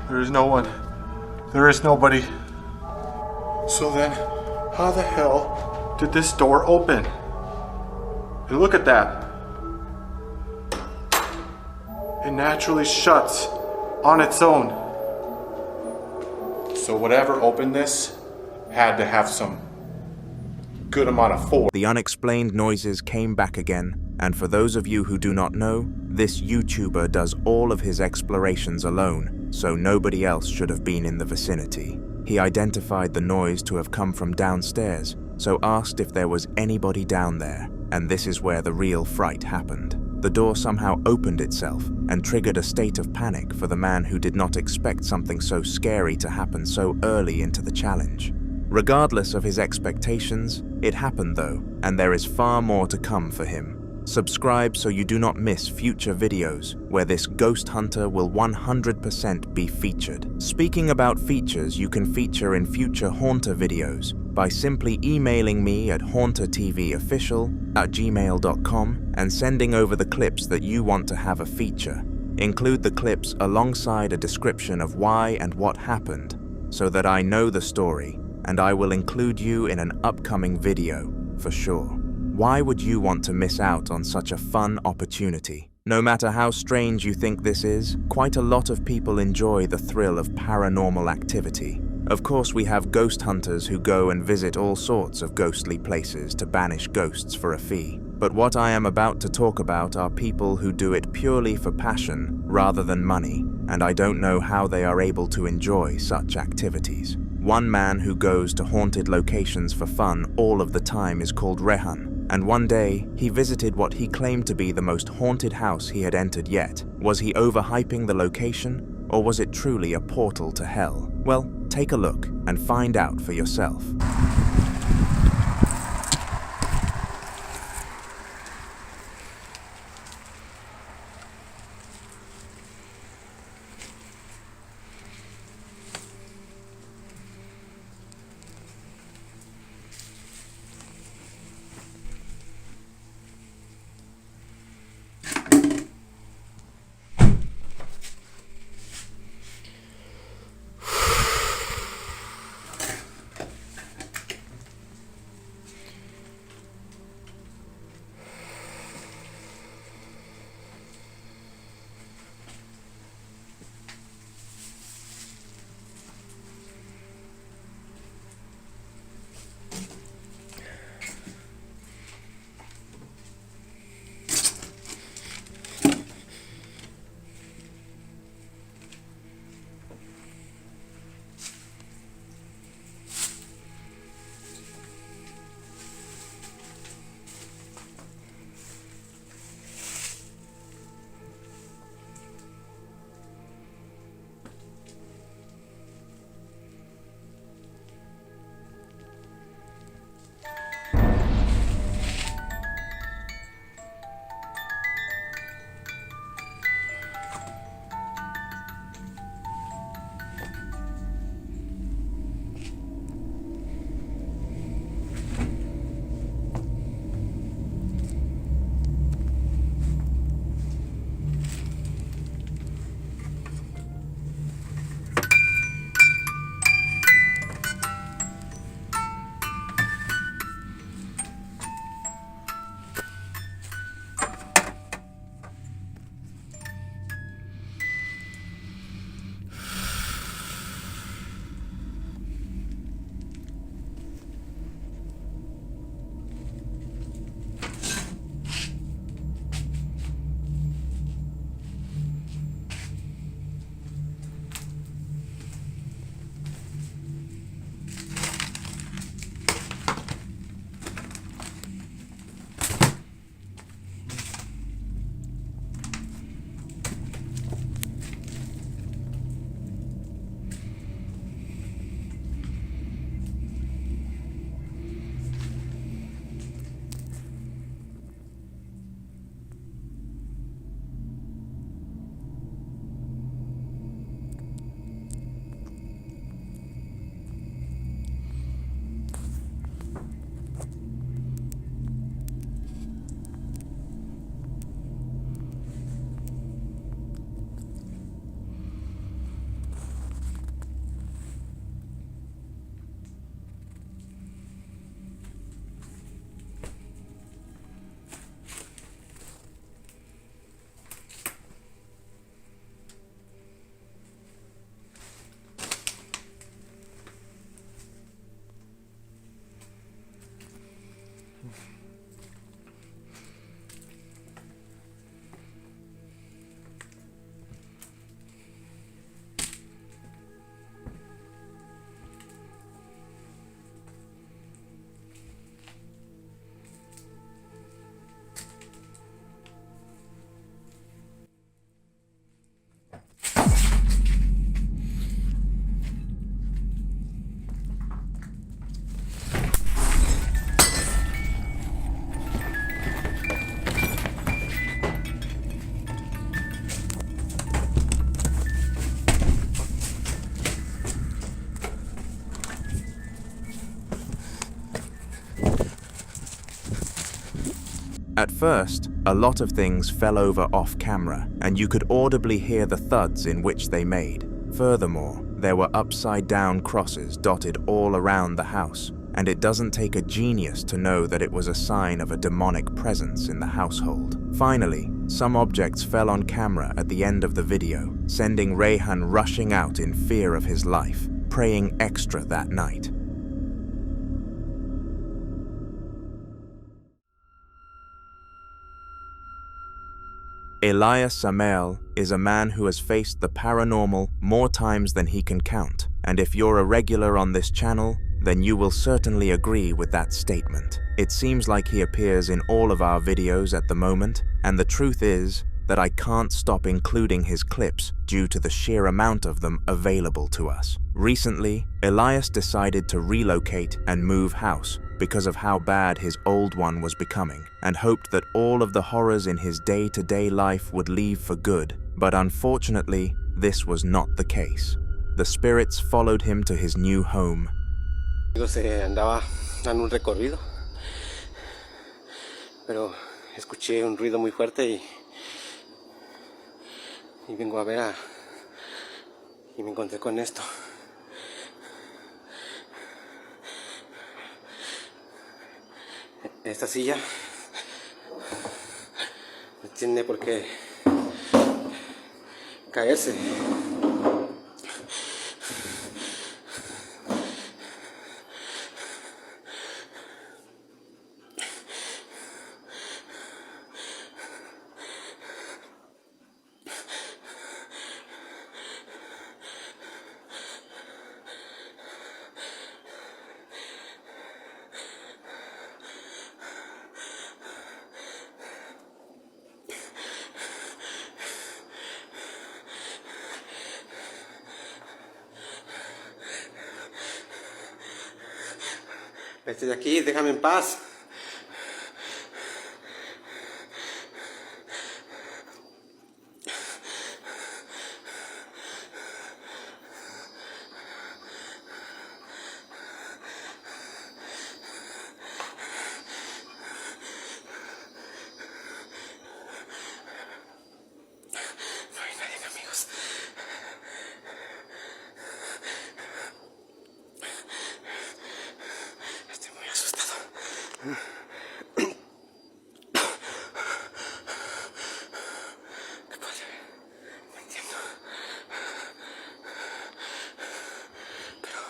There is no one. There is nobody. So then, how the hell did this door open? And look at that. It naturally shuts on its own. So whatever opened this had to have some good amount of force. The unexplained noises came back again, and for those of you who do not know, this YouTuber does all of his explorations alone, so nobody else should have been in the vicinity. He identified the noise to have come from downstairs, so asked if there was anybody down there, and this is where the real fright happened. The door somehow opened itself and triggered a state of panic for the man who did not expect something so scary to happen so early into the challenge. Regardless of his expectations, it happened though, and there is far more to come for him. Subscribe so you do not miss future videos where this ghost hunter will 100% be featured. Speaking about features you can feature in future Haunter videos by simply emailing me at hauntertvofficial@gmail.com and sending over the clips that you want to have a feature. Include the clips alongside a description of why and what happened so that I know the story and I will include you in an upcoming video for sure. Why would you want to miss out on such a fun opportunity? No matter how strange you think this is, quite a lot of people enjoy the thrill of paranormal activity. Of course, we have ghost hunters who go and visit all sorts of ghostly places to banish ghosts for a fee. But what I am about to talk about are people who do it purely for passion rather than money, and I don't know how they are able to enjoy such activities. One man who goes to haunted locations for fun all of the time is called Rehan. And one day, he visited what he claimed to be the most haunted house he had entered yet. Was he overhyping the location, or was it truly a portal to hell? Well, Take a look and find out for yourself. At first, a lot of things fell over off camera, and you could audibly hear the thuds in which they made. Furthermore, there were upside-down crosses dotted all around the house, and it doesn't take a genius to know that it was a sign of a demonic presence in the household. Finally, some objects fell on camera at the end of the video, sending Rehan rushing out in fear of his life, praying extra that night. Elias is a man who has faced the paranormal more times than he can count, and if you're a regular on this channel, then you will certainly agree with that statement. It seems like he appears in all of our videos at the moment, and the truth is, that I can't stop including his clips due to the sheer amount of them available to us. Recently, Elias decided to relocate and move house because of how bad his old one was becoming, and hoped that all of the horrors in his day-to-day life would leave for good, but unfortunately, this was not the case. The spirits followed him to his new home. Se andaba dando un recorrido, pero escuché un ruido muy fuerte y vengo a ver y me encontré con esto. Esta silla no tiene por qué caerse. Vete de aquí, déjame en paz. No hay nadie, amigos. Estoy muy asustado. ¿Qué pasa? No entiendo. Pero...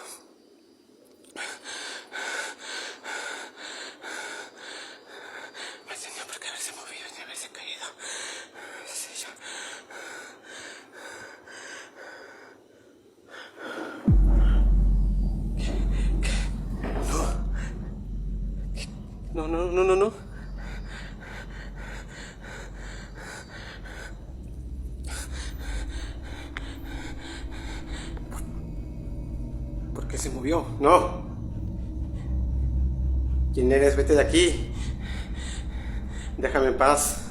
me tenía por qué haberse movido ni haberse caído. Sí, yo... No. No. ¿Por qué se movió? No. ¿Quién eres? Vete de aquí. Déjame en paz.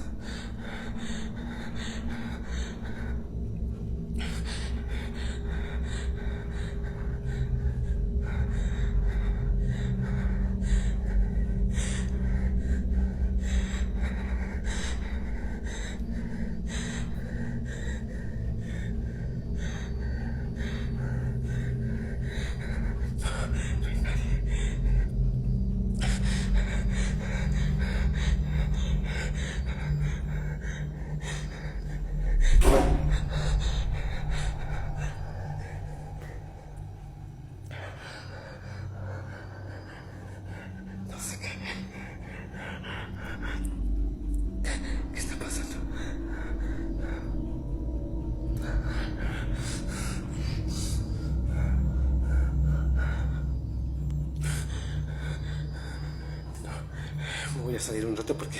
Voy a salir un rato porque...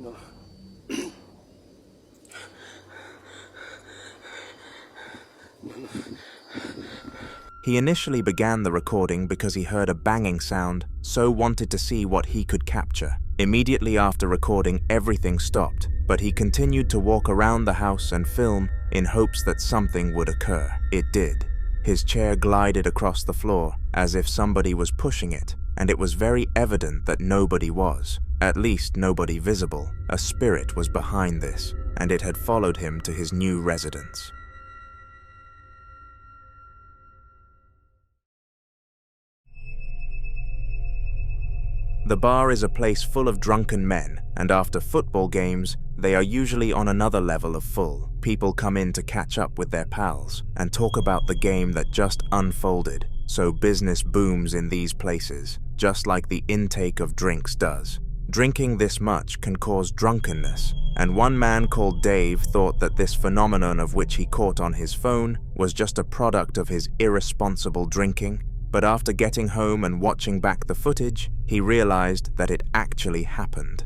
no. He initially began the recording because he heard a banging sound, so wanted to see what he could capture. Immediately after recording, everything stopped, but he continued to walk around the house and film in hopes that something would occur. It did. His chair glided across the floor as if somebody was pushing it, and it was very evident that nobody was, at least nobody visible. A spirit was behind this, and it had followed him to his new residence. The bar is a place full of drunken men, and after football games, they are usually on another level of full. People come in to catch up with their pals and talk about the game that just unfolded, so business booms in these places, just like the intake of drinks does. Drinking this much can cause drunkenness, and one man called Dave thought that this phenomenon of which he caught on his phone was just a product of his irresponsible drinking, but after getting home and watching back the footage, he realized that it actually happened.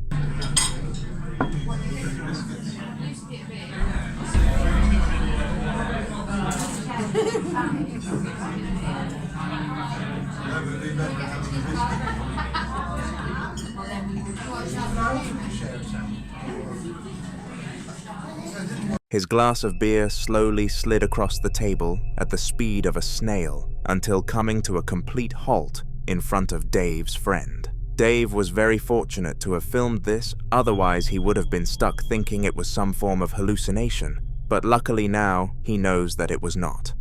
His glass of beer slowly slid across the table at the speed of a snail until coming to a complete halt in front of Dave's friend. Dave was very fortunate to have filmed this, otherwise he would have been stuck thinking it was some form of hallucination, but luckily now he knows that it was not.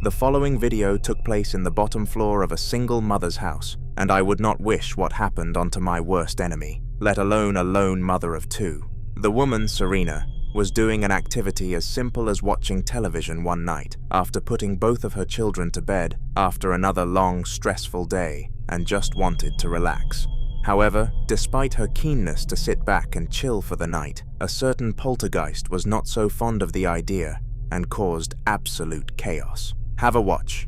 The following video took place in the bottom floor of a single mother's house, and I would not wish what happened onto my worst enemy, let alone a lone mother of two. The woman, Serena, was doing an activity as simple as watching television one night after putting both of her children to bed after another long, stressful day, and just wanted to relax. However, despite her keenness to sit back and chill for the night, a certain poltergeist was not so fond of the idea and caused absolute chaos. Have a watch.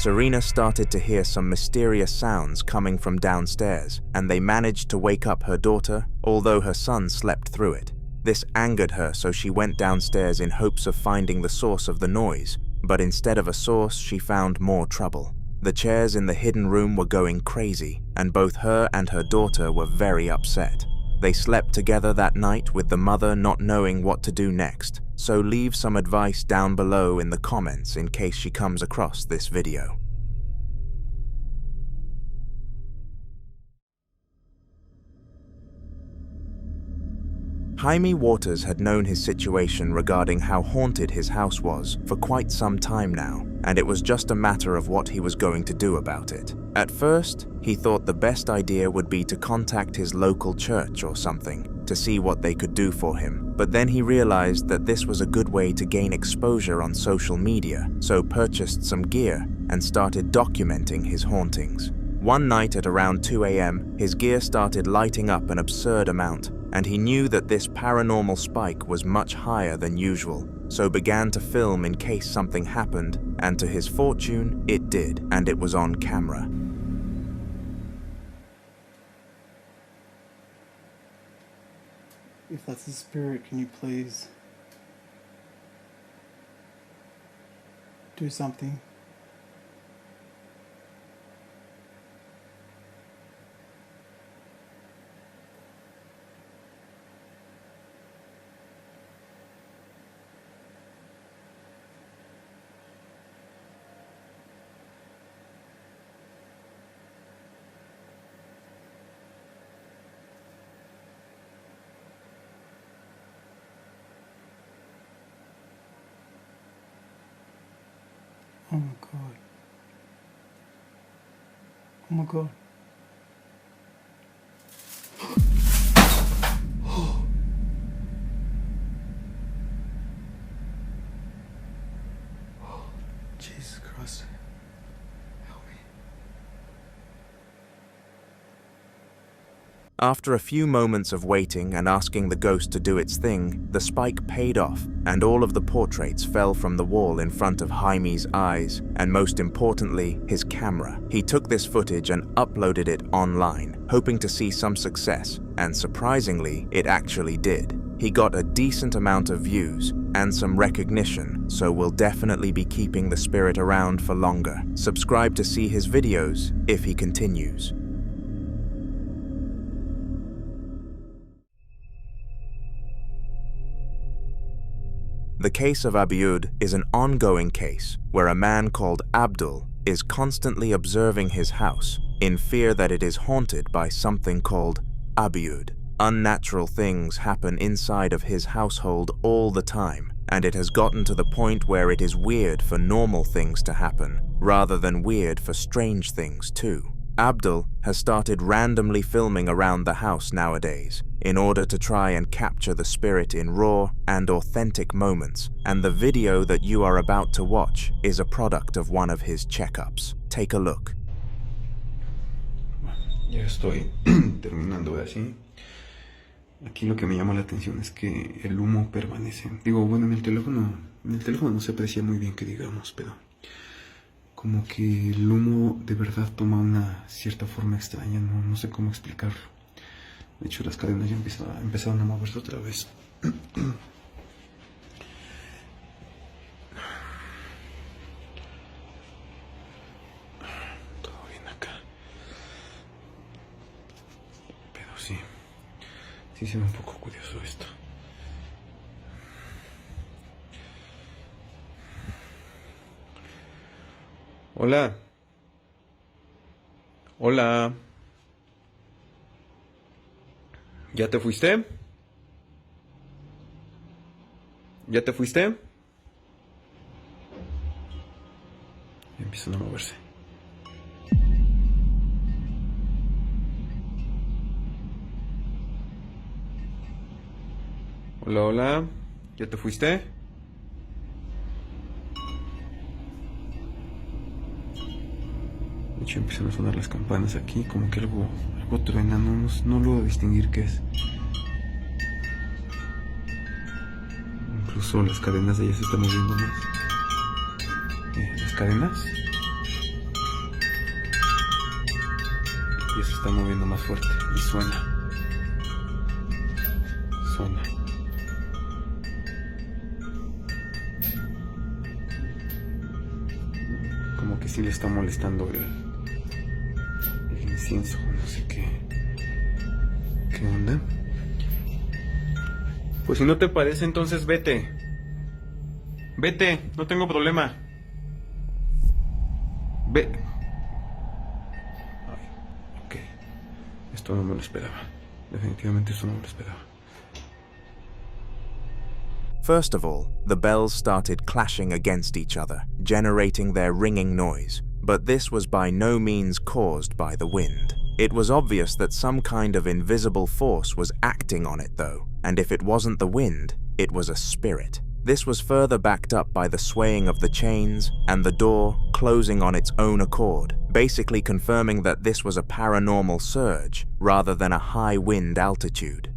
Serena started to hear some mysterious sounds coming from downstairs, and they managed to wake up her daughter, although her son slept through it. This angered her, so she went downstairs in hopes of finding the source of the noise, but instead of a source, she found more trouble. The chairs in the hidden room were going crazy, and both her and her daughter were very upset. They slept together that night with the mother not knowing what to do next, so leave some advice down below in the comments in case she comes across this video. Haimey Waters had known his situation regarding how haunted his house was for quite some time now, and it was just a matter of what he was going to do about it. At first, he thought the best idea would be to contact his local church or something to see what they could do for him, but then he realized that this was a good way to gain exposure on social media, so purchased some gear and started documenting his hauntings. One night at around 2 a.m., his gear started lighting up an absurd amount, and he knew that this paranormal spike was much higher than usual, so began to film in case something happened, and to his fortune, it did, and it was on camera. If that's the spirit, can you please do something? Oh my God. Oh my God. Jesus Christ. Help me. After a few moments of waiting and asking the ghost to do its thing, the spike paid off, and all of the portraits fell from the wall in front of Haimey's eyes, and most importantly, his camera. He took this footage and uploaded it online, hoping to see some success, and surprisingly, it actually did. He got a decent amount of views and some recognition, so we'll definitely be keeping the spirit around for longer. Subscribe to see his videos if he continues. The case of Abdul is an ongoing case where a man called Abdul is constantly observing his house in fear that it is haunted by something called Abdul. Unnatural things happen inside of his household all the time, and it has gotten to the point where it is weird for normal things to happen, rather than weird for strange things too. Abdul has started randomly filming around the house nowadays in order to try and capture the spirit in raw and authentic moments, and the video that you are about to watch is a product of one of his checkups. Take a look. Ya estoy terminando de así. Aquí lo que me llama la atención es que el humo permanece. Digo, bueno, en el teléfono no se aprecia muy bien que digamos, pero como que el humo de verdad toma una cierta forma extraña, no sé cómo explicarlo. De hecho, las cadenas ya empezaron a moverse otra vez. Todo bien acá. Pero sí se ve un poco curioso esto. Hola. Hola. ¿Ya te fuiste? ¿Ya te fuiste? Empiezan a moverse. Hola, hola. ¿Ya te fuiste? De hecho, empiezan a sonar las campanas aquí, como que algo truena, no logro distinguir qué es. Incluso las cadenas de ella se están moviendo más. Las cadenas ya se están moviendo más fuerte y suena. Como que sí le está molestando el incienso, no sé qué onda. Pues si no te parece, entonces vete, no tengo problema. Ve. Ay, ok, esto no me lo esperaba, definitivamente esto no me lo esperaba. First of all, the bells started clashing against each other, generating their ringing noise. But this was by no means caused by the wind. It was obvious that some kind of invisible force was acting on it though, and if it wasn't the wind, it was a spirit. This was further backed up by the swaying of the chains and the door closing on its own accord, basically confirming that this was a paranormal surge rather than a high wind altitude.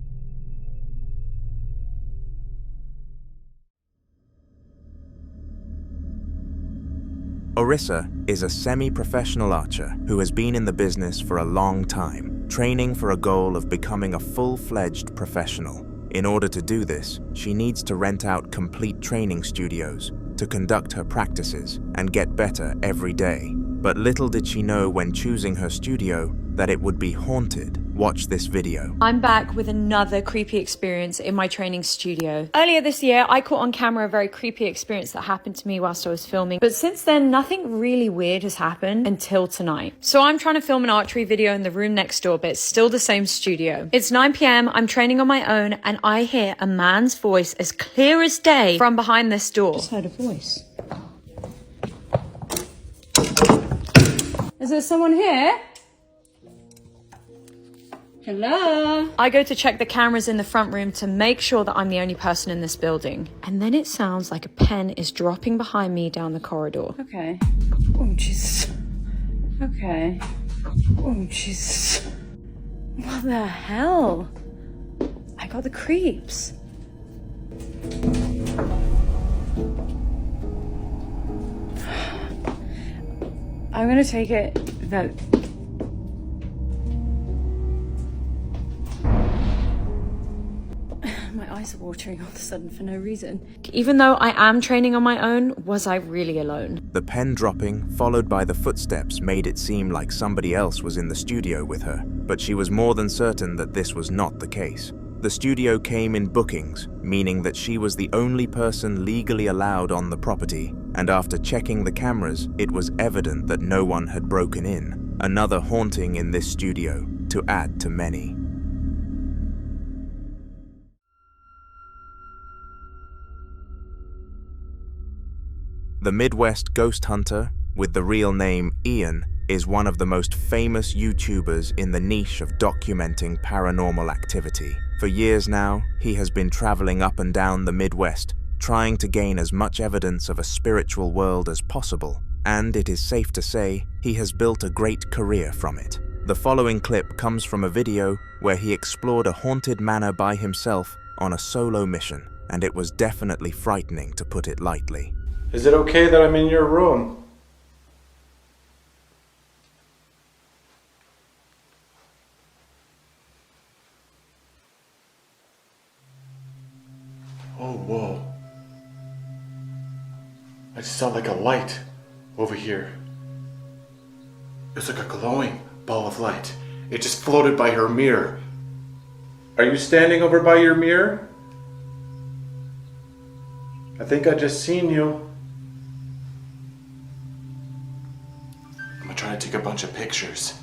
Orisa is a semi-professional archer who has been in the business for a long time, training for a goal of becoming a full-fledged professional. In order to do this, she needs to rent out complete training studios to conduct her practices and get better every day. But little did she know when choosing her studio that it would be haunted. Watch this video. I'm back with another creepy experience in my training studio. Earlier this year, I caught on camera a very creepy experience that happened to me whilst I was filming. But since then, nothing really weird has happened until tonight. So I'm trying to film an archery video in the room next door, but it's still the same studio. It's 9 p.m, I'm training on my own, and I hear a man's voice as clear as day from behind this door. Just heard a voice. Is there someone here? Hello? I go to check the cameras in the front room to make sure that I'm the only person in this building. And then it sounds like a pen is dropping behind me down the corridor. Okay. Oh, Jesus. Okay. Oh, Jesus. What the hell? I got the creeps. I'm gonna take it that my eyes are watering all of a sudden for no reason. Even though I am training on my own, was I really alone? The pen dropping, followed by the footsteps, made it seem like somebody else was in the studio with her, but she was more than certain that this was not the case. The studio came in bookings, meaning that she was the only person legally allowed on the property, and after checking the cameras, it was evident that no one had broken in. Another haunting in this studio, to add to many. The Midwest ghost hunter, with the real name Ian, is one of the most famous YouTubers in the niche of documenting paranormal activity. For years now, he has been traveling up and down the Midwest, trying to gain as much evidence of a spiritual world as possible, and it is safe to say he has built a great career from it. The following clip comes from a video where he explored a haunted manor by himself on a solo mission, and it was definitely frightening, to put it lightly. Is it okay that I'm in your room? Oh, whoa. I just saw like a light over here. It's like a glowing ball of light. It just floated by her mirror. Are you standing over by your mirror? I think I just seen you. I'm gonna try to take a bunch of pictures.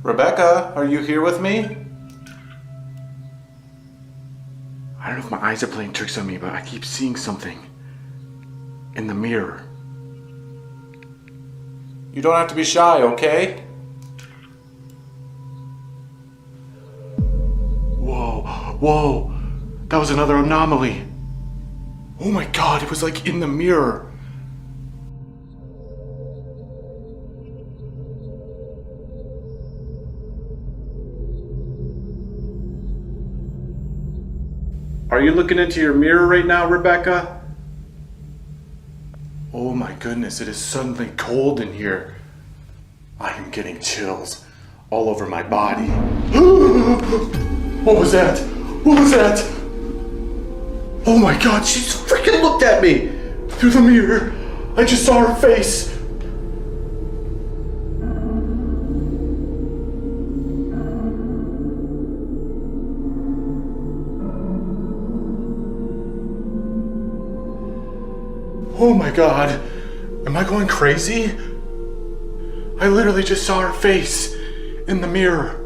Rebecca, are you here with me? I don't know if my eyes are playing tricks on me, but I keep seeing something in the mirror. You don't have to be shy, okay? Whoa, whoa, that was another anomaly. Oh my God, it was like in the mirror. Are you looking into your mirror right now, Rebecca? Oh my goodness, it is suddenly cold in here. I am getting chills all over my body. What was that? What was that? Oh my God, she freaking looked at me through the mirror. I just saw her face. Oh my God, am I going crazy? I literally just saw her face in the mirror.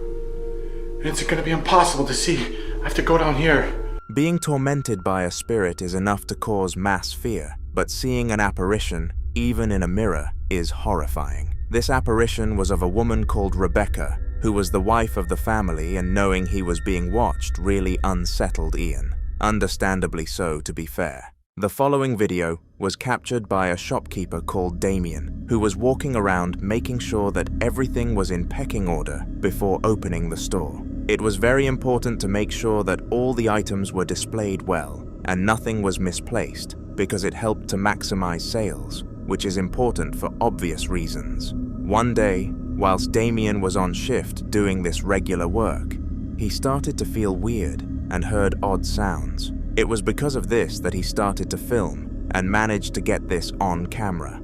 And it's gonna be impossible to see. I have to go down here. Being tormented by a spirit is enough to cause mass fear, but seeing an apparition, even in a mirror, is horrifying. This apparition was of a woman called Rebecca, who was the wife of the family, and knowing he was being watched really unsettled Ian. Understandably so, to be fair. The following video was captured by a shopkeeper called Damien, who was walking around making sure that everything was in pecking order before opening the store. It was very important to make sure that all the items were displayed well and nothing was misplaced, because it helped to maximize sales, which is important for obvious reasons. One day, whilst Damien was on shift doing this regular work, he started to feel weird and heard odd sounds. It was because of this that he started to film and managed to get this on camera.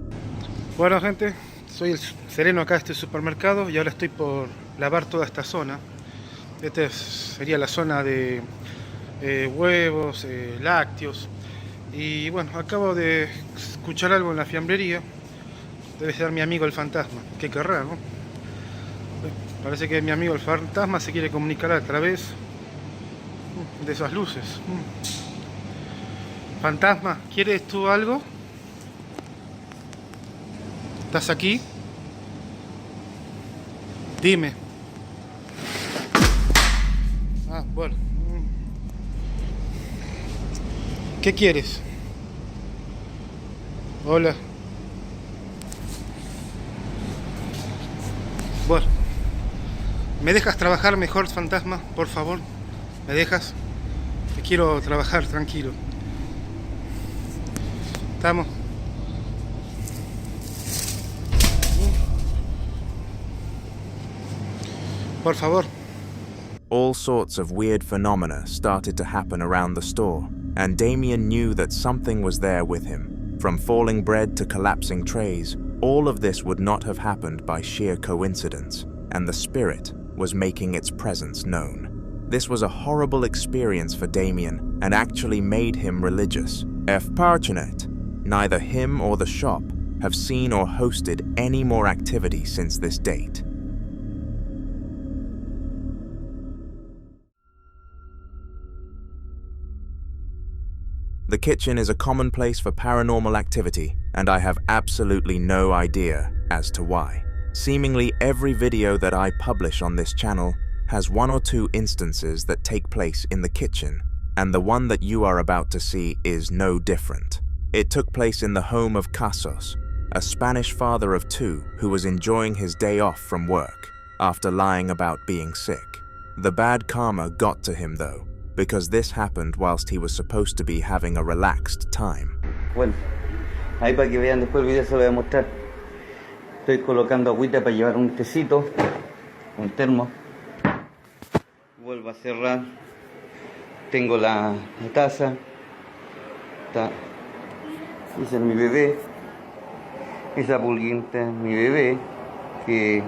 Bueno, gente, soy el sereno acá de este supermercado y ahora estoy por lavar toda esta zona. Esta sería la zona de huevos, lácteos. Y bueno, acabo de escuchar algo en la fiambrería. Debe ser mi amigo el fantasma. ¿Qué querrá, no? Bueno, parece que mi amigo el fantasma se quiere comunicar a través de esas luces. Fantasma, ¿quieres tú algo? ¿Estás aquí? Dime. Ah, bueno. ¿Qué quieres? Hola. Bueno, ¿me dejas trabajar mejor, fantasma? Por favor, ¿me dejas? Que quiero trabajar tranquilo. ¿Estamos? Por favor. All sorts of weird phenomena started to happen around the store, and Damien knew that something was there with him. From falling bread to collapsing trays, all of this would not have happened by sheer coincidence, and the spirit was making its presence known. This was a horrible experience for Damien and actually made him religious. Fortunate, neither him or the shop have seen or hosted any more activity since this date. The kitchen is a common place for paranormal activity, and I have absolutely no idea as to why. Seemingly every video that I publish on this channel has one or two instances that take place in the kitchen, and the one that you are about to see is no different. It took place in the home of Casos, a Spanish father of two who was enjoying his day off from work after lying about being sick. The bad karma got to him though, because this happened whilst he was supposed to be having a relaxed time. Bueno, ahí para que vean después el video se lo voy a mostrar. Estoy colocando agüita para llevar un tecito, un termo. Vuelvo a cerrar. Tengo la taza. Esa es mi bebé. Esa pulguita es mi bebé, que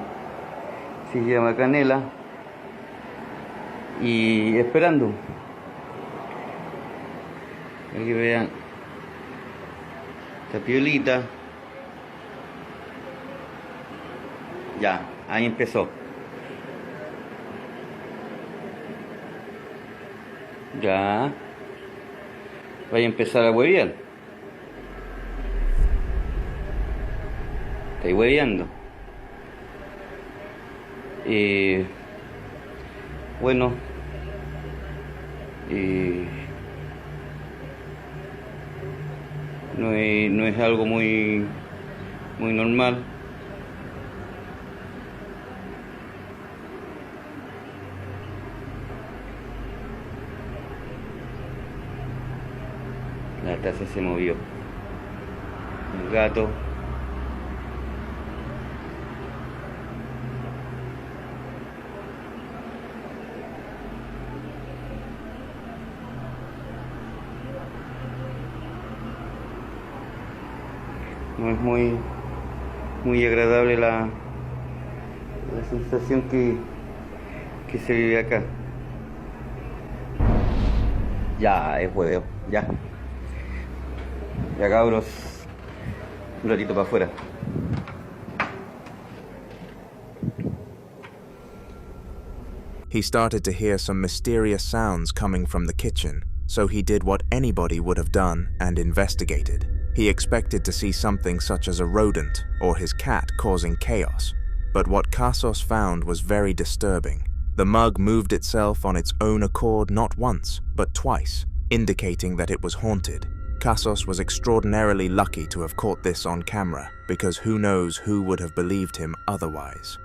se llama Canela. Y esperando. Aquí vean esta piolita. Ya, ahí empezó. Ya. Voy a empezar a huevear. Estoy hueveando. Bueno. No es algo muy normal. La taza se movió. El gato. No es muy agradable la sensación que se vive acá. Ya, es hueveo, ya. Ya cabros, un ratito para afuera. He started to hear some mysterious sounds coming from the kitchen, so he did what anybody would have done and investigated. He expected to see something such as a rodent or his cat causing chaos, but what Casos found was very disturbing. The mug moved itself on its own accord not once, but twice, indicating that it was haunted. Casos was extraordinarily lucky to have caught this on camera, because who knows who would have believed him otherwise.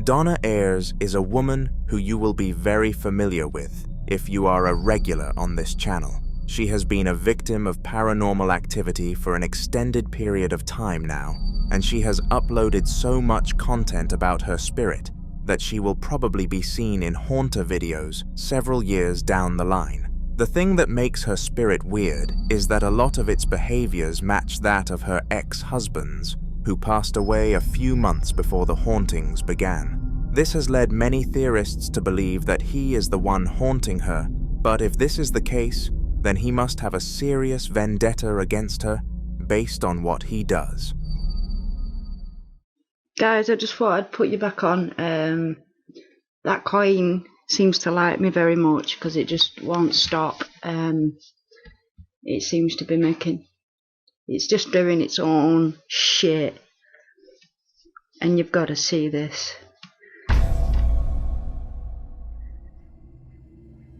Donna Ayres is a woman who you will be very familiar with if you are a regular on this channel. She has been a victim of paranormal activity for an extended period of time now, and she has uploaded so much content about her spirit that she will probably be seen in haunter videos several years down the line. The thing that makes her spirit weird is that a lot of its behaviors match that of her ex-husbands, who passed away a few months before the hauntings began. This has led many theorists to believe that he is the one haunting her, but if this is the case, then he must have a serious vendetta against her based on what he does. Guys, I just thought I'd put you back on. That coin seems to like me very much because it just won't stop. It seems to be making... It's just doing its own shit. And you've got to see this.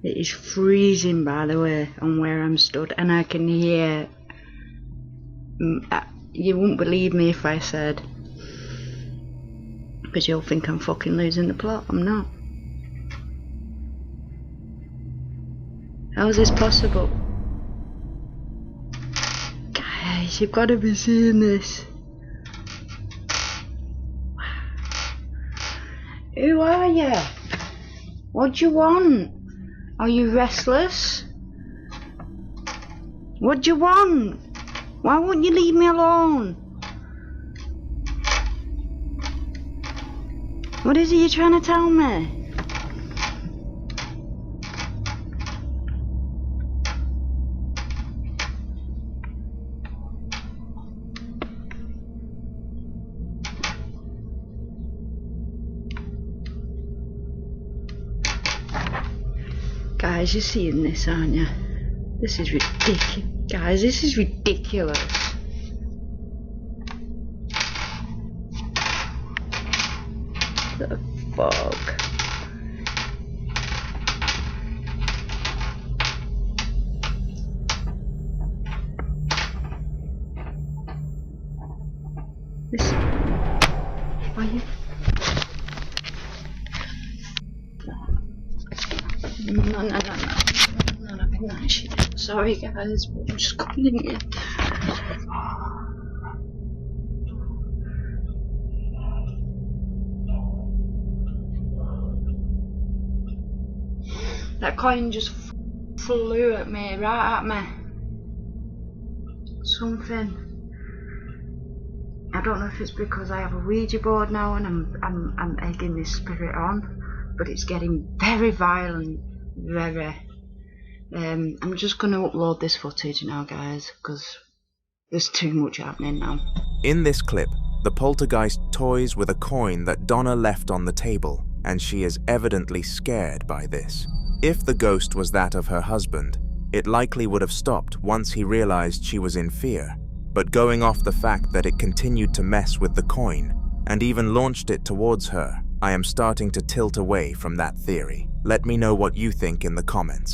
It is freezing, by the way, on where I'm stood, and I can hear... You wouldn't believe me if I said... Because you'll think I'm fucking losing the plot. I'm not. How is this possible? Guys, you've got to be seeing this. Who are you? What do you want? Are you restless? What do you want? Why won't you leave me alone? What is it you're trying to tell me? Guys, you're seeing this, aren't you? This is ridiculous. Guys, this is ridiculous. The fuck? This... Are you... No. Sorry guys, but I'm just coming in here. That coin just flew at me, right at me. Something. I don't know if it's because I have a Ouija board now and I'm egging this spirit on, but it's getting very violent, very. I'm just going to upload this footage now, guys, because there's too much happening now. In this clip, the poltergeist toys with a coin that Donna left on the table, and she is evidently scared by this. If the ghost was that of her husband, it likely would have stopped once he realized she was in fear. But going off the fact that it continued to mess with the coin, and even launched it towards her, I am starting to tilt away from that theory. Let me know what you think in the comments.